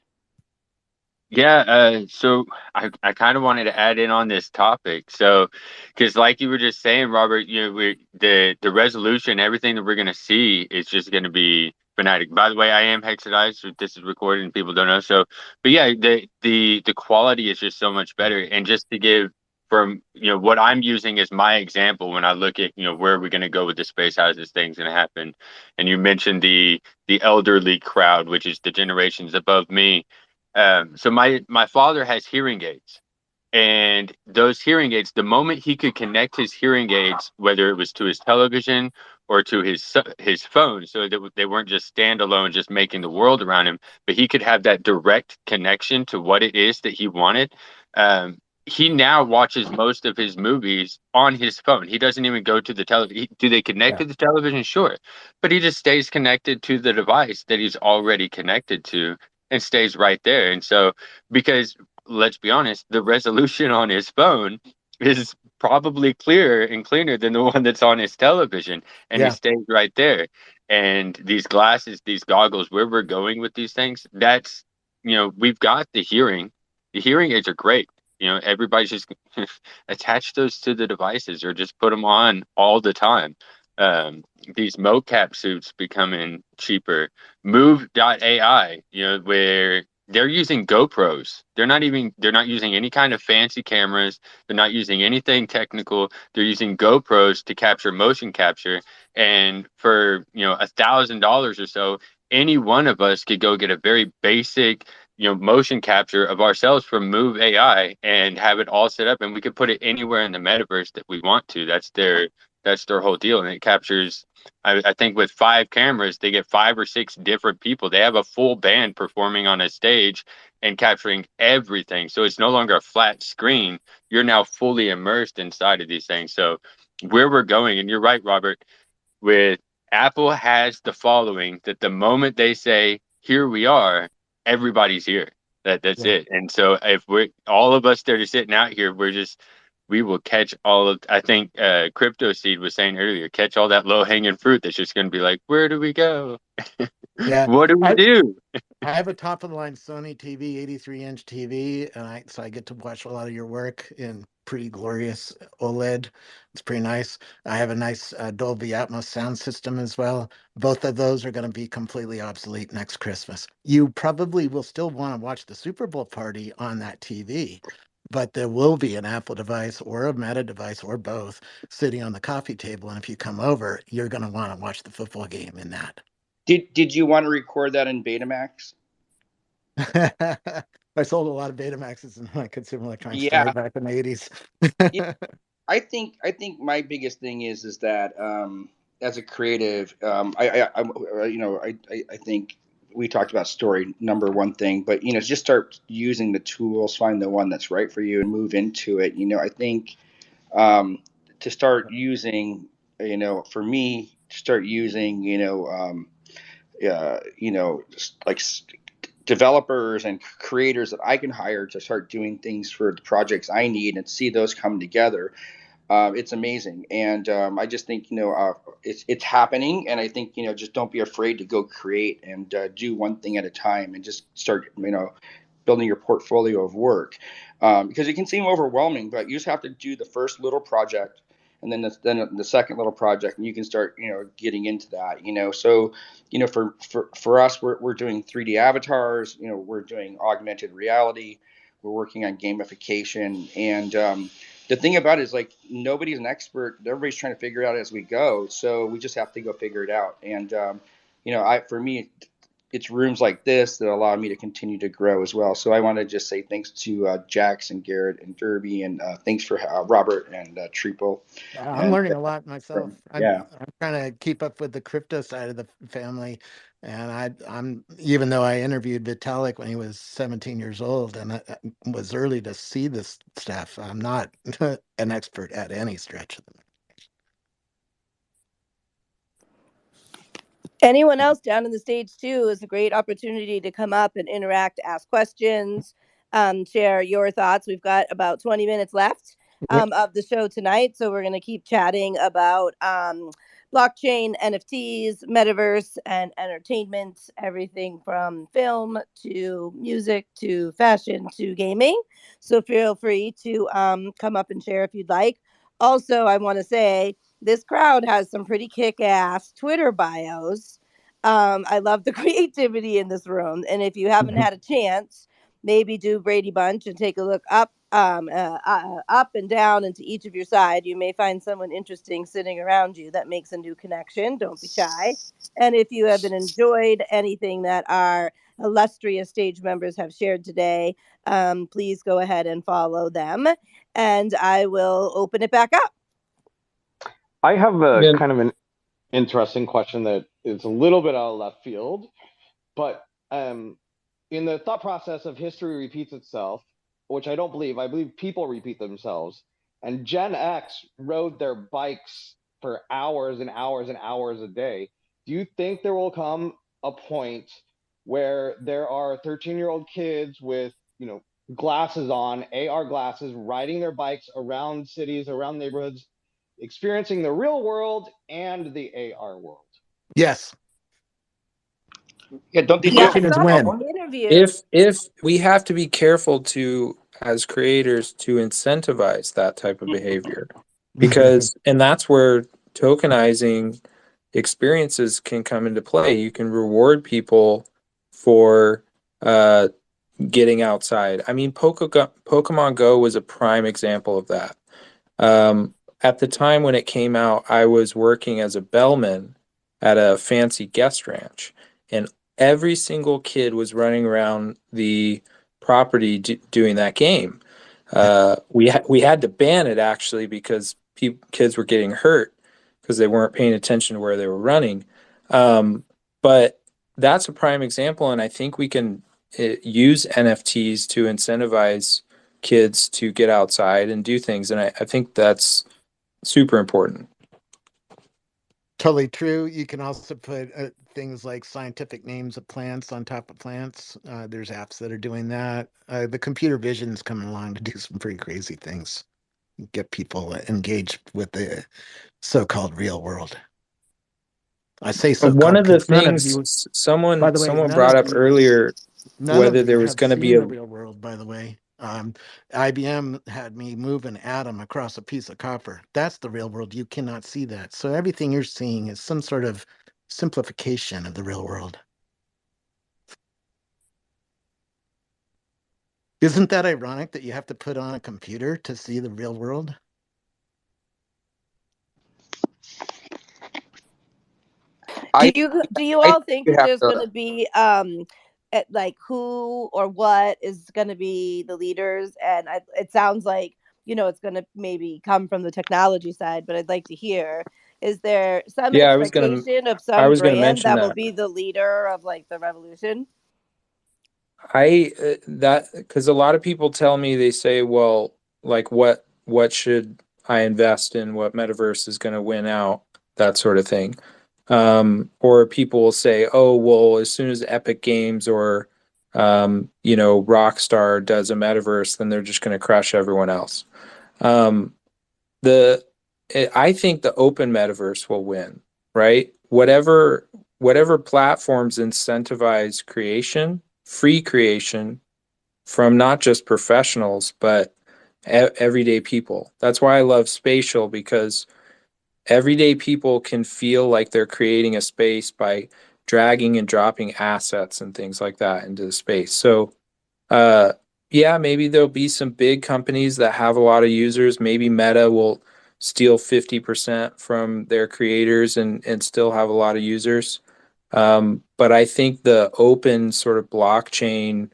Yeah, so I kind of wanted to add in on this topic. So, because like you were just saying, Robert, the resolution, everything that we're going to see is just going to be fanatic. By the way, I am Hexadized, so this is recorded and people don't know. So, but yeah, the quality is just so much better. And just to give from what I'm using as my example when I look at where are we going to go with this space, how is this thing's going to happen? And you mentioned the elderly crowd, which is the generations above me. So my father has hearing aids, and those hearing aids, the moment he could connect his hearing aids, whether it was to his television or to his phone, so that they weren't just standalone, just making the world around him, but he could have that direct connection to what it is that he wanted. he now watches most of his movies on his phone. He doesn't even go to the television. Do they connect to the television? Sure. But he just stays connected to the device that he's already connected to and stays right there. And so, because let's be honest, the resolution on his phone is probably clearer and cleaner than the one that's on his television. And he stays right there. And these glasses, these goggles, where we're going with these things, that's, we've got the hearing. The hearing aids are great. Everybody's just attach those to the devices or just put them on all the time. These mocap suits becoming cheaper. Move.ai, where they're using GoPros. They're not using any kind of fancy cameras. They're not using anything technical. They're using GoPros to capture motion capture. And for, $1,000 or so, any one of us could go get a very basic motion capture of ourselves from Move AI and have it all set up, and we could put it anywhere in the metaverse that we want to. That's their whole deal, and it captures. I think with 5 cameras, they get 5 or 6 different people. They have a full band performing on a stage and capturing everything. So it's no longer a flat screen. You're now fully immersed inside of these things. So where we're going, and you're right, Robert, with Apple has the following that the moment they say, "Here we are," everybody's here. That's it. And so if we're all of us that are sitting out here, we will catch all of, I think Crypto Seed was saying earlier, catch all that low hanging fruit that's just going to be like, where do we go? What do we do? I have a top of the line Sony TV, 83-inch TV, and so I get to watch a lot of your work in pretty glorious OLED. It's pretty nice. I have a nice Dolby Atmos sound system as well. Both of those are going to be completely obsolete next Christmas. You probably will still want to watch the Super Bowl party on that TV, but there will be an Apple device or a Meta device or both sitting on the coffee table. And if you come over, you're going to want to watch the football game in that. Did you want to record that in Betamax? I sold a lot of Betamaxes in my consumer electronics store back in the 80s. I think my biggest thing is that as a creative, I think we talked about story, number one thing, but just start using the tools, find the one that's right for you, and move into it. I think to start using, for me, to start using, like developers and creators that I can hire to start doing things for the projects I need and see those come together. It's amazing. And I just think, it's happening. And I think, just don't be afraid to go create and do one thing at a time and just start, building your portfolio of work. Because it can seem overwhelming, but you just have to do the first little project and then the second little project, and you can start, getting into that, So, for us, we're doing 3D avatars, we're doing augmented reality, we're working on gamification, and the thing about it is, like, nobody's an expert. Everybody's trying to figure it out as we go. So we just have to go figure it out. And, for me, it's rooms like this that allow me to continue to grow as well. So I want to just say thanks to Jax and Garrett and Derby, and thanks for Robert and Triple. I'm learning a lot myself. I'm trying to keep up with the crypto side of the family. And I'm even though I interviewed Vitalik when he was 17 years old and I was early to see this stuff, I'm not an expert at any stretch of the Anyone else down in the stage too is a great opportunity to come up and interact, ask questions, share your thoughts. We've got about 20 minutes left of the show tonight, so we're going to keep chatting about blockchain, NFTs, metaverse, and entertainment, everything from film to music to fashion to gaming. So feel free to come up and share if you'd like. Also, I want to say this crowd has some pretty kick-ass Twitter bios. I love the creativity in this room. And if you haven't had a chance, maybe do Brady Bunch and take a look up and down into each of your side. You may find someone interesting sitting around you that makes a new connection. Don't be shy. And if you have enjoyed anything that our illustrious stage members have shared today, please go ahead and follow them. And I will open it back up. I have a kind of an interesting question that is a little bit out of left field, but in the thought process of history repeats itself, which I don't believe. I believe people repeat themselves. And Gen X rode their bikes for hours and hours and hours a day. Do you think there will come a point where there are 13-year-old kids with, glasses on, AR glasses, riding their bikes around cities, around neighborhoods, experiencing the real world and the AR world? Yes. Yeah, don't they Yeah, do I it in Chickens saw this win. California? interview. If we have to be careful to, as creators, to incentivize that type of behavior, because and that's where tokenizing experiences can come into play. You can reward people for getting outside. I mean, Pokemon Go was a prime example of that. At the time when it came out, I was working as a bellman at a fancy guest ranch, and every single kid was running around the property doing that game. We had to ban it actually because kids were getting hurt because they weren't paying attention to where they were running. But that's a prime example, and I think we can use NFTs to incentivize kids to get outside and do things, and I think that's super important. Totally true. You can also put things like scientific names of plants on top of plants. There's apps that are doing that. The computer vision is coming along to do some pretty crazy things, get people engaged with the so-called real world. I say One so-called of the because none of things you, by someone the way, someone none brought of up you, earlier, none of whether there you was have going to be seen a the real world, by the way. IBM had me move an atom across a piece of copper. That's the real world. You cannot see that. So everything you're seeing is some sort of simplification of the real world. Isn't that ironic that you have to put on a computer to see the real world? Do I you I all think think you that have there's going to. to be like who or what is going to be the leaders? And it sounds like it's going to maybe come from the technology side, but I'd like to hear. Is there some yeah, expectation of I some was going to brand mention that will that. be the leader of like the revolution? I that because a lot of people tell me, they say, well, like what should I invest in, what metaverse is going to win out, that sort of thing. Or people will say, oh, well, as soon as Epic Games or Rockstar does a metaverse, then they're just going to crush everyone else. Um, the I think the open metaverse will win, right? Whatever platforms incentivize creation, free creation from not just professionals but everyday people. That's why I love spatial, because everyday people can feel like they're creating a space by dragging and dropping assets and things like that into the space. So uh, yeah, maybe there'll be some big companies that have a lot of users. Maybe Meta will steal 50% from their creators and still have a lot of users. But I think the open sort of blockchain,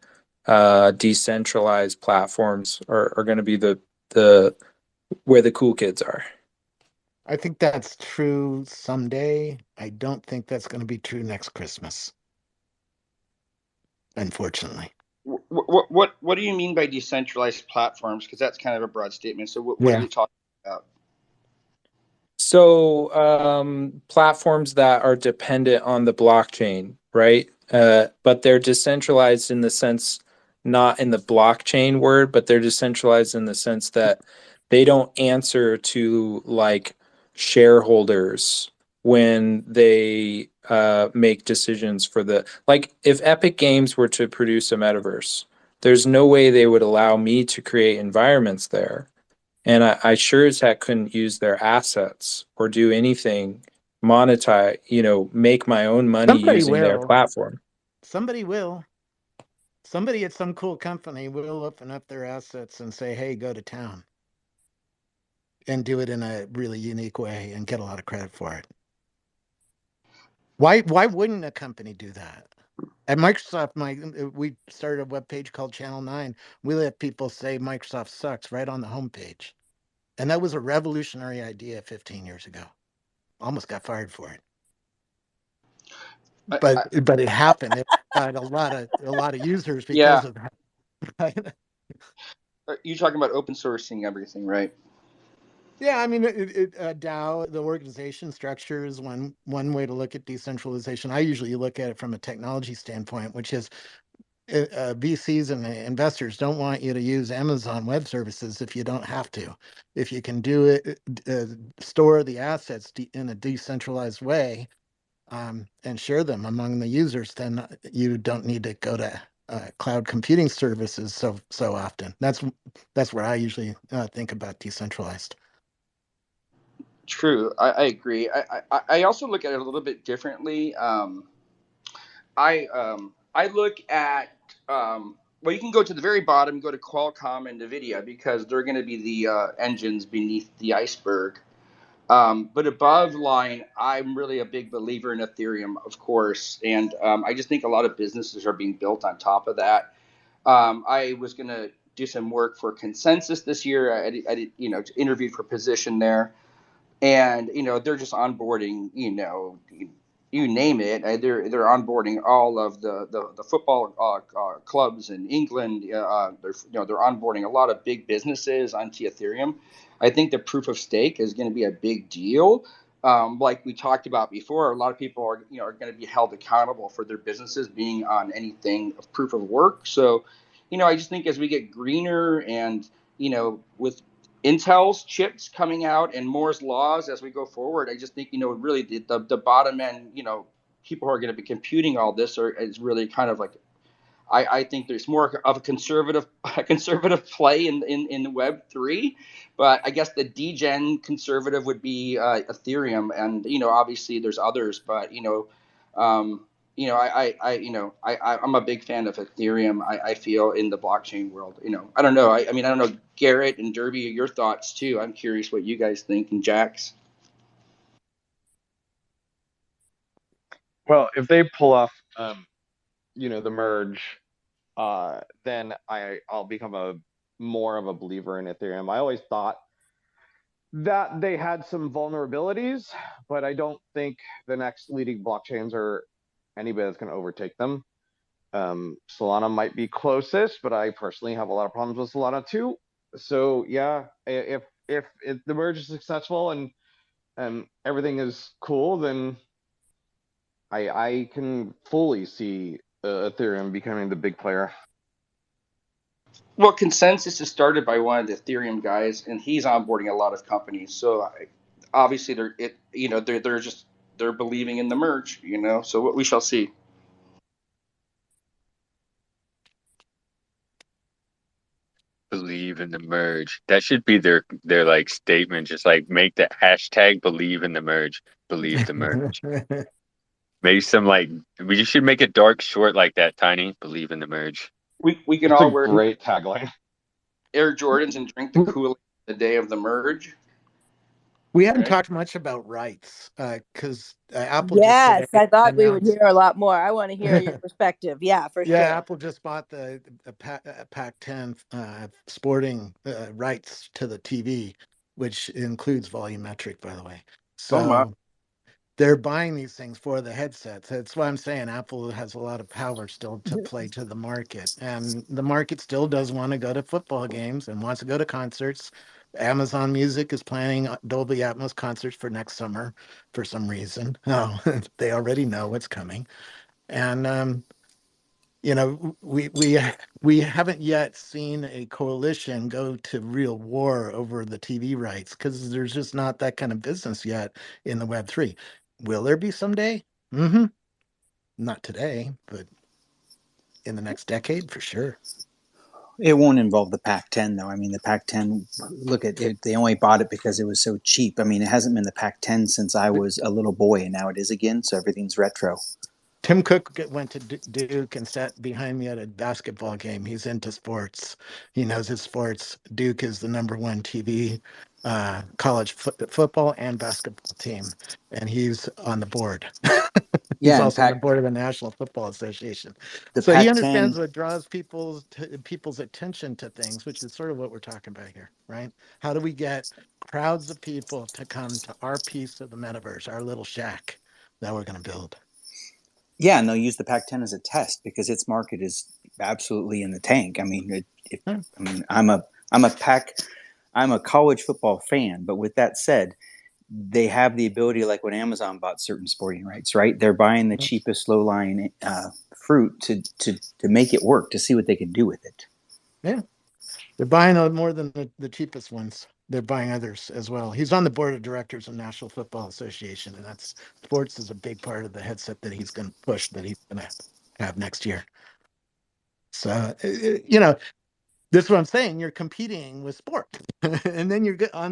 decentralized platforms are going to be the where the cool kids are. I think that's true someday. I don't think that's going to be true next Christmas, unfortunately. What do you mean by decentralized platforms? Because that's kind of a broad statement. So what are Yeah. you talking about? So platforms that are dependent on the blockchain, right? But they're decentralized in the sense, not in the blockchain word, but they're decentralized in the sense that they don't answer to like shareholders when they make decisions for the, like if Epic Games were to produce a metaverse, there's no way they would allow me to create environments there, and I sure as heck couldn't use their assets or do anything, monetize, make my own money Somebody using their will. platform. Somebody will. Somebody at some cool company will open up their assets and say, hey, go to town, and do it in a really unique way and get a lot of credit for it. Why wouldn't a company do that? At Microsoft, we started a webpage called Channel 9. We let people say Microsoft sucks right on the homepage. And that was a revolutionary idea 15 years ago. Almost got fired for it. I, But I, but it happened. It got a lot of users because yeah, of that. You're talking about open sourcing everything, right? Yeah, I mean, DAO, the organization structure is one way to look at decentralization. I usually look at it from a technology standpoint, which is VCs and investors don't want you to use Amazon Web Services if you don't have to. If you can do it, store the assets in a decentralized way, and share them among the users, then you don't need to go to cloud computing services so often. That's where I usually think about decentralized. True, I agree. I also look at it a little bit differently. I look at well, you can go to the very bottom, go to Qualcomm and Nvidia because they're going to be the engines beneath the iceberg. But above line, I'm really a big believer in Ethereum, of course, and I just think a lot of businesses are being built on top of that. I was going to do some work for Consensus this year. I did, interviewed for a position there, and they're just onboarding, you name it. They're onboarding all of the football clubs in England. They're onboarding a lot of big businesses onto Ethereum. I think the proof of stake is going to be a big deal. Like we talked about before, a lot of people are going to be held accountable for their businesses being on anything of proof of work. So, I just think as we get greener and with Intel's chips coming out and Moore's laws as we go forward, I just think really the bottom end, people who are going to be computing all this is really kind of like I think there's more of a conservative play in Web3, but I guess the degen conservative would be Ethereum, and obviously there's others, but I'm a big fan of Ethereum. I feel in the blockchain world. I don't know. I mean, I don't know, Garrett and Derby, your thoughts too. I'm curious what you guys think, and Jax. Well, if they pull off, the merge, then I'll become more of a believer in Ethereum. I always thought that they had some vulnerabilities, but I don't think the next leading blockchains are anybody that's going to overtake them. Solana might be closest, but I personally have a lot of problems with Solana too. So yeah, if the merge is successful and everything is cool, then I can fully see Ethereum becoming the big player. Well, Consensus is started by one of the Ethereum guys, and he's onboarding a lot of companies. So obviously they're believing in the merge. So what we shall see. Believe in the merge. That should be their like statement. Just like make the hashtag believe in the merge. Believe the merge. Maybe some we should make it dark short like that, Tiny. Believe in the merge. We can It's a all wear great tagline. Air Jordans and drink the Kool-Aid the day of the merge. We haven't Right? talked much about rights because Apple just Yes, I thought we would announced. hear a lot more. I want to hear your perspective. Yeah, for Yeah, sure. Apple just bought the Pac-10 sporting rights to the TV, which includes volumetric, by the way. Oh my. So they're buying these things for the headsets. That's why I'm saying Apple has a lot of power still to play to the market. And the market still does want to go to football games and wants to go to concerts. Amazon Music is planning Dolby Atmos concerts for next summer for some reason. Oh, they already know what's coming. And we haven't yet seen a coalition go to real war over the TV rights because there's just not that kind of business yet in the Web3. Will there be someday? Mm-hmm. Not today, but in the next decade for sure. It won't involve the Pac-10 though. I mean, the Pac-10. Look at it; they only bought it because it was so cheap. I mean, it hasn't been the Pac-10 since I was a little boy, and now it is again. So everything's retro. Tim Cook went to Duke and sat behind me at a basketball game. He's into sports. He knows his sports. Duke is the #1 TV college football and basketball team, and he's on the board. He's Yeah, and also on the board of the National Football Association. the So he Pac-10. understands what draws people's attention to things, which is sort of what we're talking about here, right? How do we get crowds of people to come to our piece of the metaverse, our little shack that we're going to build? Yeah, and they'll use the Pac-10 as a test because its market is absolutely in the tank. I mean, I'm I'm a college football fan, but with that said, they have the ability, like when Amazon bought certain sporting rights, right? They're buying the cheapest low-lying fruit to make it work, to see what they can do with it. Yeah. They're buying more than the cheapest ones. They're buying others as well. He's on the board of directors of National Football Association, and that's sports is a big part of the headset that he's going to push, that he's going to have next year. So, this is what I'm saying. You're competing with sport, and then you're on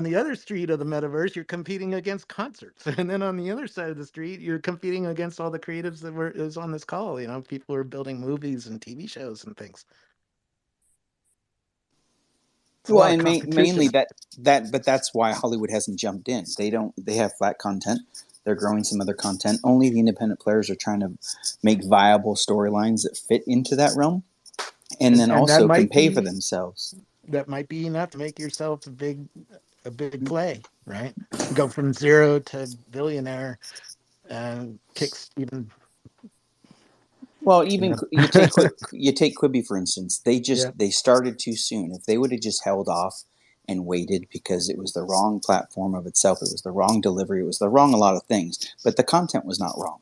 the other street of the metaverse. You're competing against concerts, and then on the other side of the street, you're competing against all the creatives that is on this call. People are building movies and TV shows and things. It's a Well, lot of and mainly competition. but that's why Hollywood hasn't jumped in. They have flat content. They're growing some other content. Only the independent players are trying to make viable storylines that fit into that realm, and then And that also can might pay for be themselves. that might be enough to make yourself a big play, right? Go from zero to billionaire and kicks even. Well, even you take Quibi for instance. Yeah. They started too soon. If they would have just held off and waited, because it was the wrong platform of itself, it was the wrong delivery, it was the wrong a lot of things, but the content was not wrong.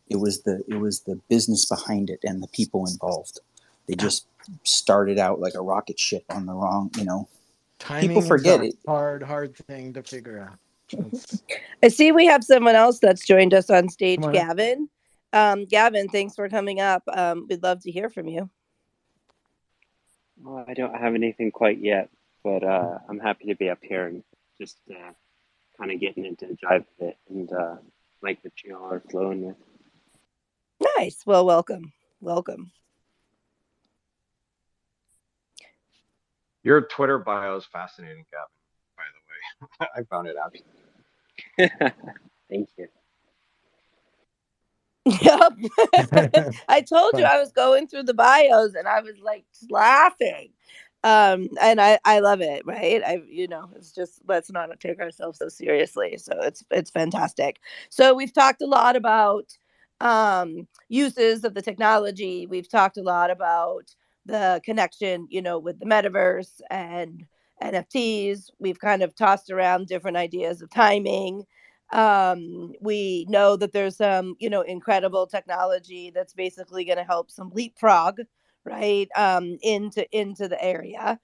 It was the business behind it and the people involved. They just started out like a rocket ship on the wrong. Timing People is forget a it. hard thing to figure out. I see we have someone else that's joined us on stage, Come on up. Gavin. Gavin, thanks for coming up. We'd love to hear from you. Well, I don't have anything quite yet, but I'm happy to be up here and just kind of getting into the jive of it, and like what you all are flowing with. Nice. Well, welcome. Welcome. Your Twitter bio is fascinating, Gavin, by the way. I found it out. Thank you. Yep. I told you I was going through the bios and I was like laughing. And I love it, right? It's just, let's not take ourselves so seriously. So it's fantastic. So we've talked a lot about uses of the technology. We've talked a lot about the connection, with the metaverse and NFTs. We've kind of tossed around different ideas of timing. We know that there's some, incredible technology that's basically going to help some leapfrog, right, into the area,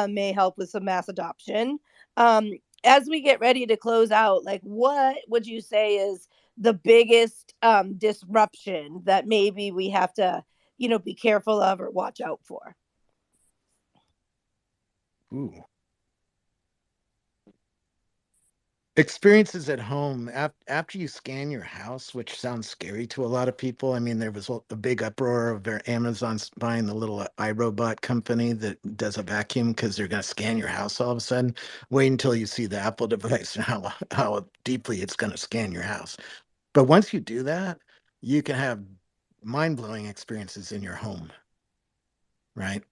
may help with some mass adoption. As we get ready to close out, like, what would you say is the biggest disruption that maybe we have to, be careful of or watch out for? Ooh. Experiences at home after you scan your house, which sounds scary to a lot of people. I mean, there was a big uproar of Amazon buying the little iRobot company that does a vacuum because they're going to scan your house all of a sudden. Wait until you see the Apple device and how deeply it's going to scan your house. But once you do that, you can have mind-blowing experiences in your home, right?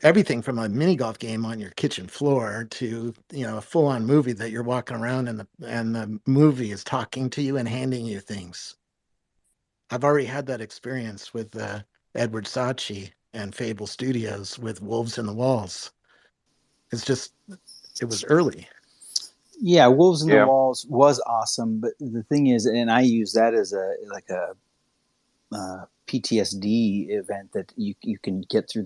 Everything from a mini golf game on your kitchen floor to a full-on movie that you're walking around and the movie is talking to you and handing you things. I've already had that experience with Edward Saatchi and Fable Studios with Wolves in the Walls. It was early. Yeah, Wolves in the Walls was awesome, but the thing is, and I use that as a PTSD event, that you can get through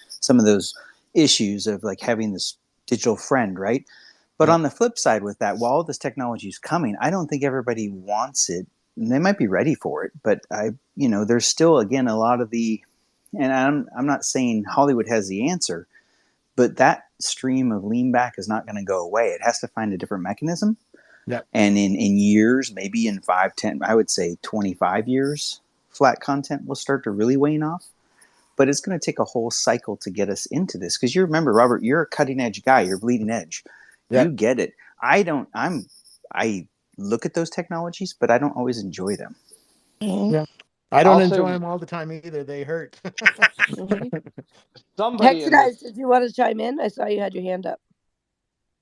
some of those issues of like having this digital friend, right? But on the flip side with that, while all this technology is coming, I don't think everybody wants it. And they might be ready for it, but there's still, again, a lot of and I'm not saying Hollywood has the answer, but that stream of lean back is not going to go away. It has to find a different mechanism. Yeah. And in years, maybe in 5, 10, I would say 25 years, flat content will start to really wane off. But it's going to take a whole cycle to get us into this. Because you remember, Robert, you're a cutting edge guy. You're bleeding edge. Yeah. You get it. I look at those technologies, but I don't always enjoy them. Yeah. I don't enjoy them all the time either. They hurt. Somebody in this... did you want to chime in? I saw you had your hand up.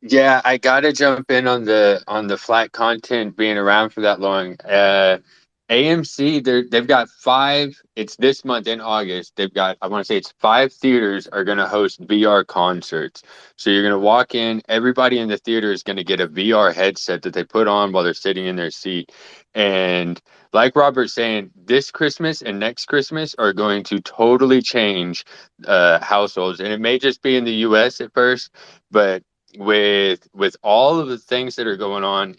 Yeah, I gotta jump in on the flat content being around for that long. AMC, they've got 5. It's this month in August. They've got, I want to say it's 5 theaters are going to host VR concerts. So you're going to walk in, everybody in the theater is going to get a VR headset that they put on while they're sitting in their seat. And like Robert's saying, this Christmas and next Christmas are going to totally change households. And it may just be in the US at first, but with all of the things that are going on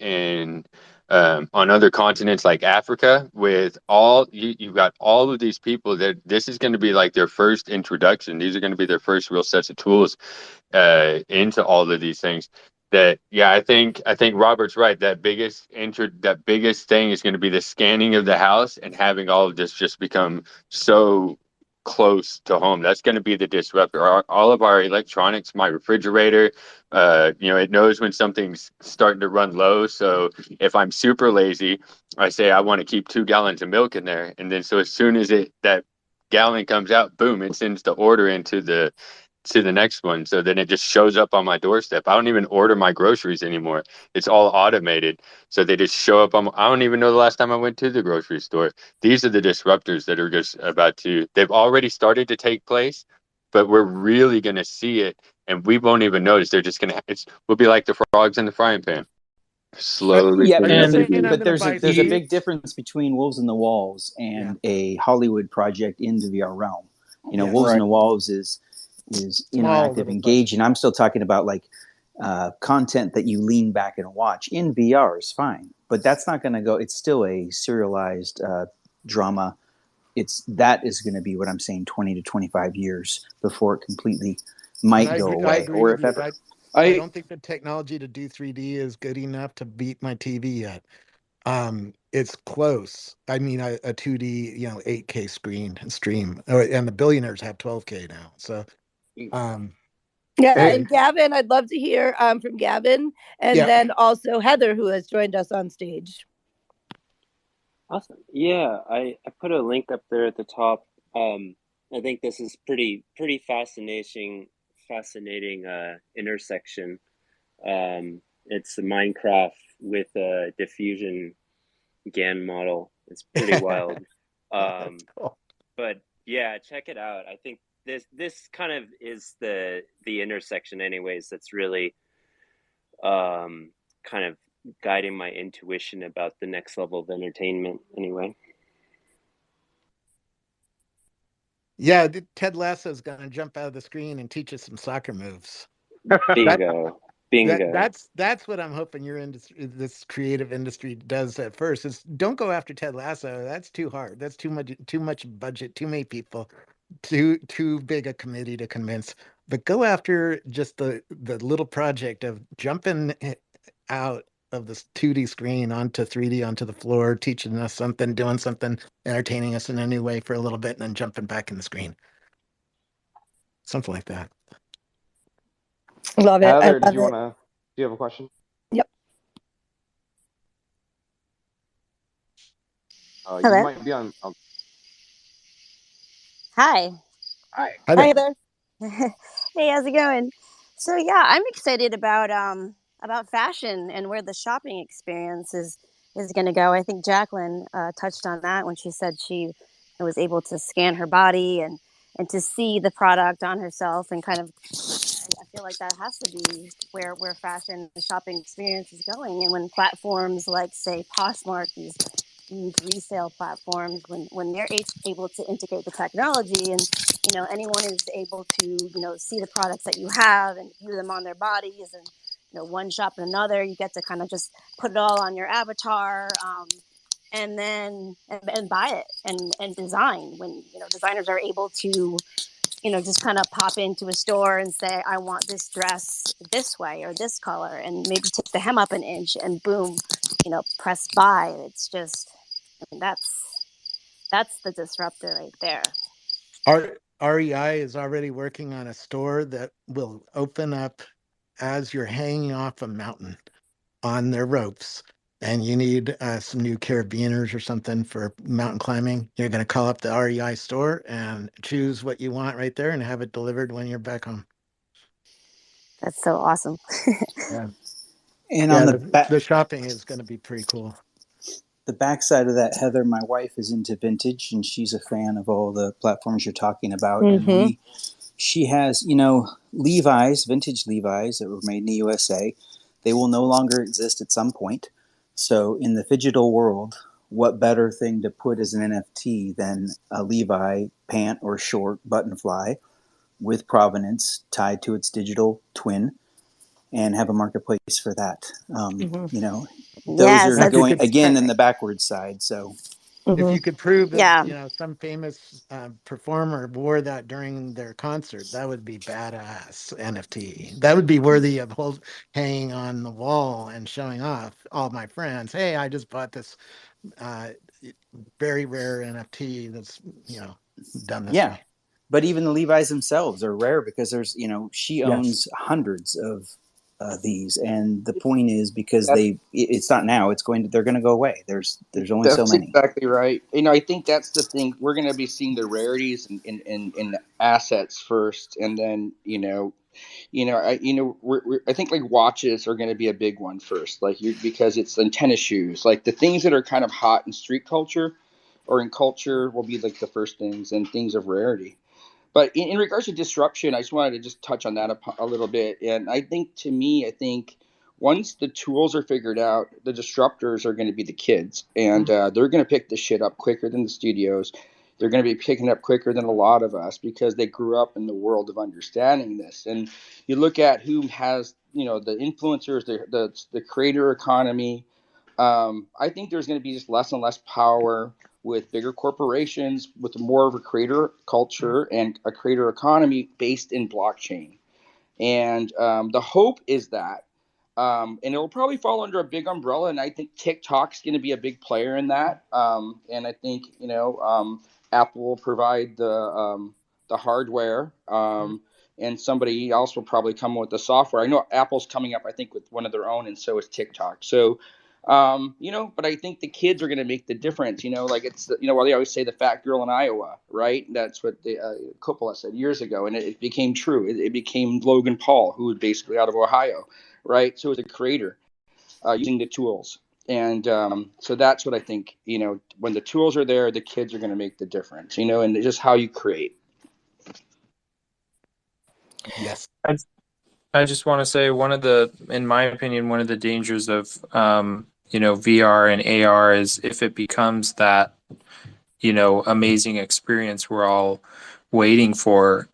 other continents like Africa, with all you've got all of these people that this is going to be like their first introduction. These are going to be their first real sets of tools into all of these things. That yeah, I think Robert's right. That biggest thing is going to be the scanning of the house and having all of this just become so close to home. That's going to be the disruptor. All of our electronics, my refrigerator, it knows when something's starting to run low. So if I'm super lazy, I say I want to keep 2 gallons of milk in there, and then so as soon as that gallon comes out, boom, it sends the order into the next one. So then it just shows up on my doorstep. I don't even order my groceries anymore. It's all automated. So they just show up I don't even know the last time I went to the grocery store. These are the disruptors that are just they've already started to take place, but we're really going to see it and we won't even notice. They're just going to, we'll be like the frogs in the frying pan. Slowly. Yeah, Are you And saying I'm but going to there's a buy there's a big suits? difference between Wolves in the Walls Yeah. and a Hollywood project in the VR realm. Yes. Wolves in Right. the Walls is Small interactive, little engaging. I'm still talking about like content that you lean back and watch in VR is fine, but that's not going to go. It's still a serialized drama. That is going to be what I'm saying, 20 to 25 years before it completely And might I go agree, I away, agree or with if you. ever. I I don't think the technology to do 3D is good enough to beat my TV yet. It's close. I mean, a 2D, 8K stream, and the billionaires have 12K now. So, um, Yeah, anyway, and Gavin, I'd love to hear from Gavin, and yeah. then also Heather, who has joined us on stage. Awesome. Yeah, I put a link up there at the top. I think this is pretty fascinating intersection. It's a Minecraft with a diffusion GAN model. It's pretty wild. That's Um, cool. but yeah, check it out. I think this kind of is the intersection anyways that's really kind of guiding my intuition about the next level of entertainment anyway. Yeah, Ted Lasso's going to jump out of the screen and teach us some soccer moves. That Bingo. that's what I'm hoping your industry, this creative industry, does at first. Is don't go after Ted Lasso. That's too hard. That's too much budget. Too many people. Too big a committee to convince. But go after just the little project of jumping out of this 2D screen onto 3D, onto the floor, teaching us something, doing something, entertaining us in a new way for a little bit, and then jumping back in the screen. Something like that. Love it. I Heather, love it. do you have a question? Yep. You Hello. might be on. Hi. Hi. Hi Hi there. there. Hey, how's it going? So yeah, I'm excited about fashion and where the shopping experience is going to go. I think Jacqueline touched on that when she said she was able to scan her body and to see the product on herself and kind of I feel like that has to be where fashion and shopping experience is going. And when platforms like say Poshmark, these resale platforms, when they're able to integrate the technology and anyone is able to see the products that you have and view them on their bodies and one shop and another, you get to kind of just put it all on your avatar, and then and buy it and design when designers are able to just kind of pop into a store and say, I want this dress this way or this color, and maybe take the hem up an inch and boom, press buy. It's just, that's the disruptor right there. REI is already working on a store that will open up as you're hanging off a mountain on their ropes, and you need some new carabiners or something for mountain climbing. You're going to call up the REI store and choose what you want right there and have it delivered when you're back home. That's so awesome. Yeah. And Yeah, on the the shopping is going to be pretty cool. the backside of that, Heather, my wife is into vintage, and she's a fan of all the platforms you're talking about. Mm-hmm. And she has, Levi's, vintage Levi's that were made in the USA. They will no longer exist at some point. So in the digital world, what better thing to put as an NFT than a Levi pant or short button fly with provenance tied to its digital twin, and have a marketplace for that. Those Yes, are that's going again in the perfect. backwards side. So If Mm-hmm. you could prove that, Yeah. some famous performer wore that during their concert, that would be badass NFT. That would be worthy of hanging on the wall and showing off all my friends. Hey, I just bought this uh, very rare NFT that's, done this yeah, way. but even the Levi's themselves are rare because there's, she Yes. owns hundreds of these, and the point is because That's it's not now, they're going to go away. There's only so that's many. exactly right. I think that's the thing. We're going to be seeing the rarities in assets first, and then I think like watches are going to be a big one first, like because it's in tennis shoes, like the things that are kind of hot in street culture or in culture will be like the first things and things of rarity. But in regards to disruption, I just wanted to just touch on that a little bit. And I think once the tools are figured out, the disruptors are going to be the kids, and they're going to pick the shit up quicker than the studios. They're going to be picking up quicker than a lot of us because they grew up in the world of understanding this. And you look at who has, the influencers, the creator economy. I think there's going to be just less and less power with bigger corporations, with more of a creator culture and a creator economy based in blockchain. And the hope is that, and it'll probably fall under a big umbrella. And I think TikTok's going to be a big player in that. And I think Apple will provide the hardware, and somebody else will probably come with the software. I know Apple's coming up, I think, with one of their own, and so is TikTok. So but I think the kids are going to make the difference. Like it's well, they always say the fat girl in Iowa, right? That's what Coppola said years ago, and it became true. It became Logan Paul, who was basically out of Ohio, right? So as a creator, using the tools, and so that's what I think. When the tools are there, the kids are going to make the difference. And just how you create. Yes. I just want to say in my opinion, one of the dangers of VR and AR is if it becomes that amazing experience we're all waiting for.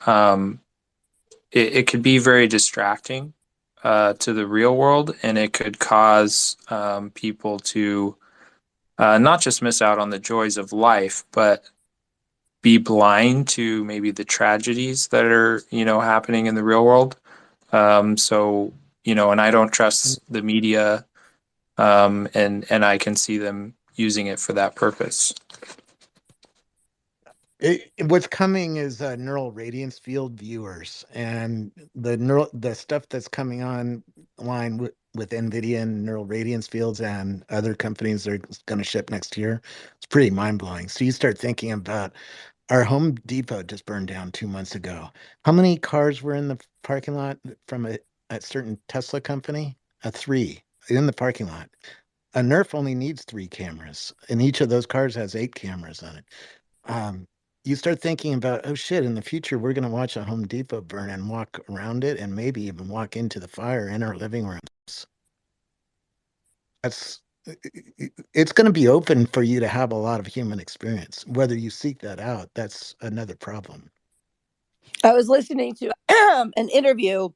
It could be very distracting to the real world, and it could cause people to not just miss out on the joys of life, but be blind to maybe the tragedies that are happening in the real world. And I don't trust the media, and I can see them using it for that purpose. What's coming is neural radiance field viewers, and the stuff that's coming online with NVIDIA and neural radiance fields and other companies that are going to ship next year. It's pretty mind blowing. So you start thinking about our Home Depot just burned down 2 months ago. How many cars were in the parking lot from a certain Tesla company? Three in the parking lot. A Nerf only needs 3 cameras, and each of those cars has 8 cameras on it. You start thinking about, oh shit, in the future, we're going to watch a Home Depot burn and walk around it and maybe even walk into the fire in our living rooms. It's going to be open for you to have a lot of human experience. Whether you seek that out, that's another problem. I was listening to an interview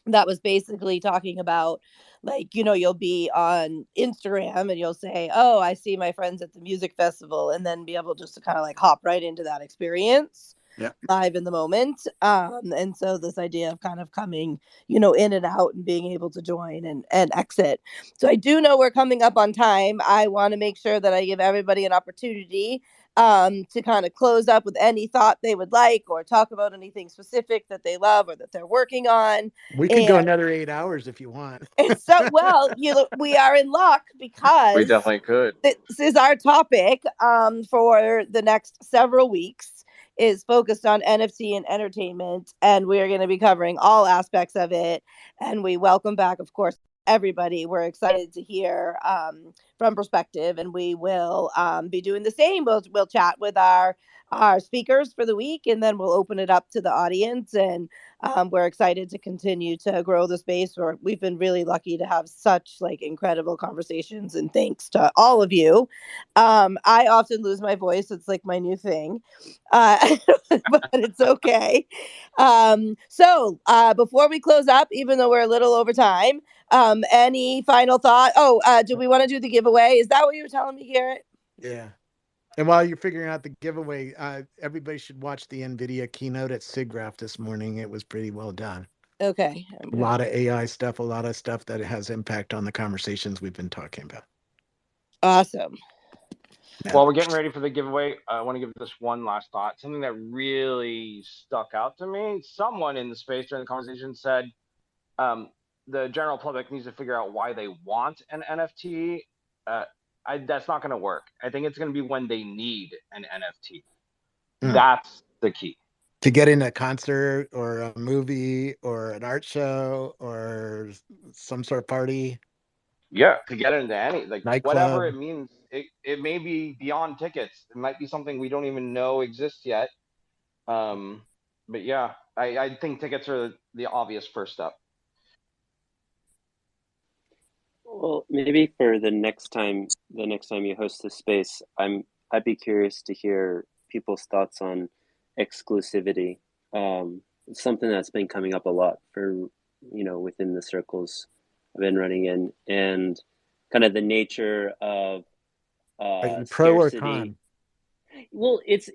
that was basically talking about, like, you'll be on Instagram and you'll say, oh, I see my friends at the music festival, and then be able just to kind of like hop right into that experience. Yeah. Live in the moment. And so this idea of kind of coming, in and out and being able to join and exit. So I do know we're coming up on time. I want to make sure that I give everybody an opportunity to kind of close up with any thought they would like, or talk about anything specific that they love or that they're working on. We could go another 8 hours if you want. So, well, we are in luck because We definitely could. this is our topic for the next several weeks, is focused on NFT and entertainment, and we're going to be covering all aspects of it. And we welcome back, of course, everybody. We're excited to hear from perspective, and we will be doing the same. We'll chat with our speakers for the week, and then we'll open it up to the audience. And we're excited to continue to grow the space. We've been really lucky to have such like incredible conversations, and thanks to all of you. I often lose my voice. It's like my new thing, but it's okay. So before we close up, even though we're a little over time, any final thought? Oh, do we want to do the giveaway? Is that what you were telling me, Garrett? Yeah. And while you're figuring out the giveaway, everybody should watch the NVIDIA keynote at SIGGRAPH this morning. It was pretty well done. Okay. A lot of AI stuff, a lot of stuff that has impact on the conversations we've been talking about. Awesome. While we're getting ready for the giveaway, I want to give this one last thought. Something that really stuck out to me. Someone in the space during the conversation said the general public needs to figure out why they want an NFT. That's not going to work. I think it's going to be when they need an NFT. That's the key. To get in a concert or a movie or an art show or some sort of party. Yeah, to get into any, like nightclub. Whatever it means. It may be beyond tickets. It might be something we don't even know exists yet. But yeah, I think tickets are the obvious first step. Well, maybe for the next time you host this space, I'd be curious to hear people's thoughts on exclusivity. It's something that's been coming up a lot for, within the circles I've been running in, and kind of the nature of Are you pro or con? Well, it's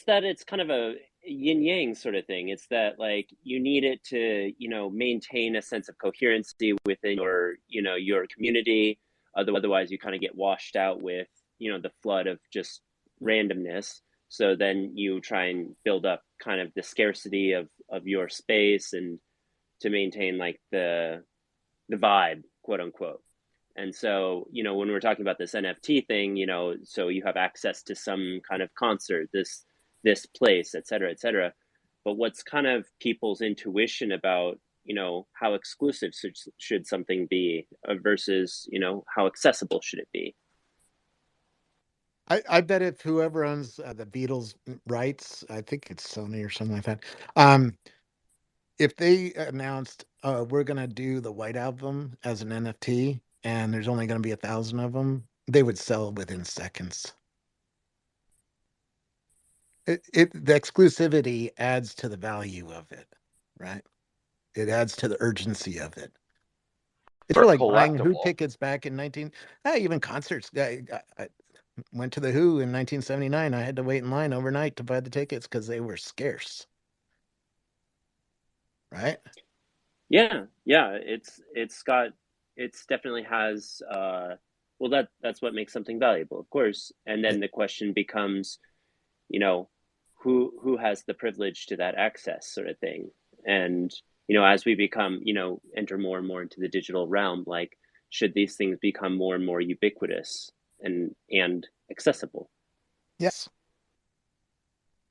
that it's kind of a yin yang sort of thing. It's that like you need it to, maintain a sense of coherency within your community. Otherwise, you kind of get washed out with, the flood of just randomness. So then you try and build up kind of the scarcity of your space and to maintain like the vibe, quote unquote. And so, when we're talking about this NFT thing, so you have access to some kind of concert, this place, et cetera, et cetera. But what's kind of people's intuition about, how exclusive should something be versus, how accessible should it be? I bet if whoever owns the Beatles rights, I think it's Sony or something like that, if they announced we're going to do the White Album as an NFT and there's only going to be 1,000 of them, they would sell within seconds. The exclusivity adds to the value of it, right? It adds to the urgency of it. It's like buying Who tickets back in even concerts. I went to the Who in 1979. I had to wait in line overnight to buy the tickets because they were scarce. Right? Yeah. It's definitely has that's what makes something valuable, of course. And then the question becomes, who has the privilege to that access sort of thing. And as we become, enter more and more into the digital realm, like should these things become more and more ubiquitous and accessible? Yes.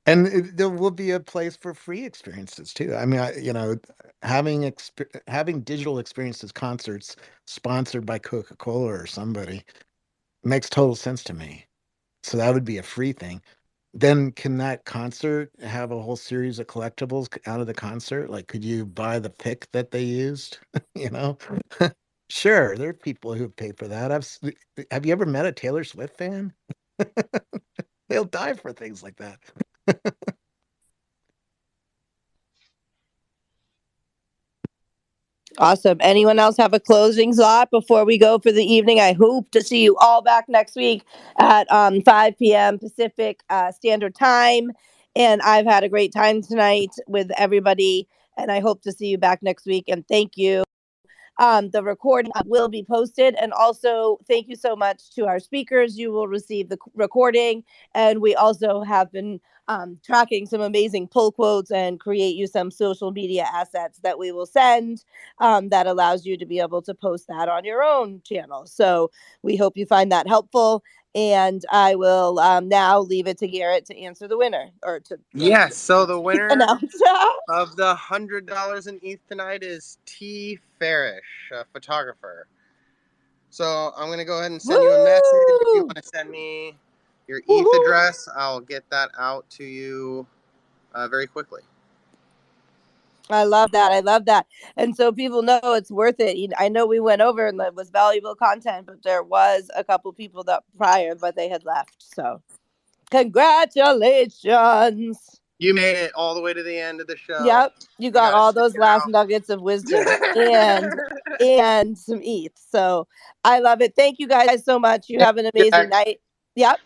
And there will be a place for free experiences too. I mean, having digital experiences, concerts sponsored by Coca-Cola or somebody makes total sense to me. So that would be a free thing. Then can that concert have a whole series of collectibles out of the concert? Like, could you buy the pick that they used? Sure, there are people who pay for that. Have you ever met a Taylor Swift fan? They'll die for things like that. Awesome. Anyone else have a closing thought before we go for the evening? I hope to see you all back next week at 5 p.m. Pacific Standard Time. And I've had a great time tonight with everybody. And I hope to see you back next week. And thank you. The recording will be posted. And also, thank you so much to our speakers. You will receive the recording. And we also have been tracking some amazing pull quotes and create you some social media assets that we will send that allows you to be able to post that on your own channel. So we hope you find that helpful. And I will now leave it to Garrett to answer the winner, or to Yes. So the winner announce. of the $100 in ETH tonight is T. Farish, a photographer. So I'm gonna go ahead and send you a message. If you want to send me your ETH address, I'll get that out to you very quickly. I love that. I love that. And so people know it's worth it. I know we went over and it was valuable content, but there was a couple people that prior, but they had left. So congratulations. You made it all the way to the end of the show. Yep. You got all those last nuggets of wisdom and some ETH. So I love it. Thank you guys so much. You have an amazing night. Yep.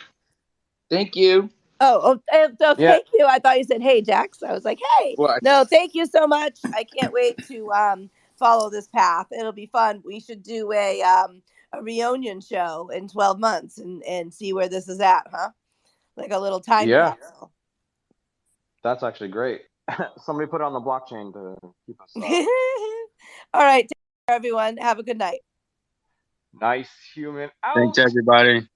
Thank you. So thank you. I thought you said, hey, Jax. I was like, hey. What? No, thank you so much. I can't wait to follow this path. It'll be fun. We should do a reunion show in 12 months and see where this is at, huh? Like a little time capsule. That's actually great. Somebody put it on the blockchain to keep us All right. Take care, everyone. Have a good night. Nice human out. Thanks, everybody.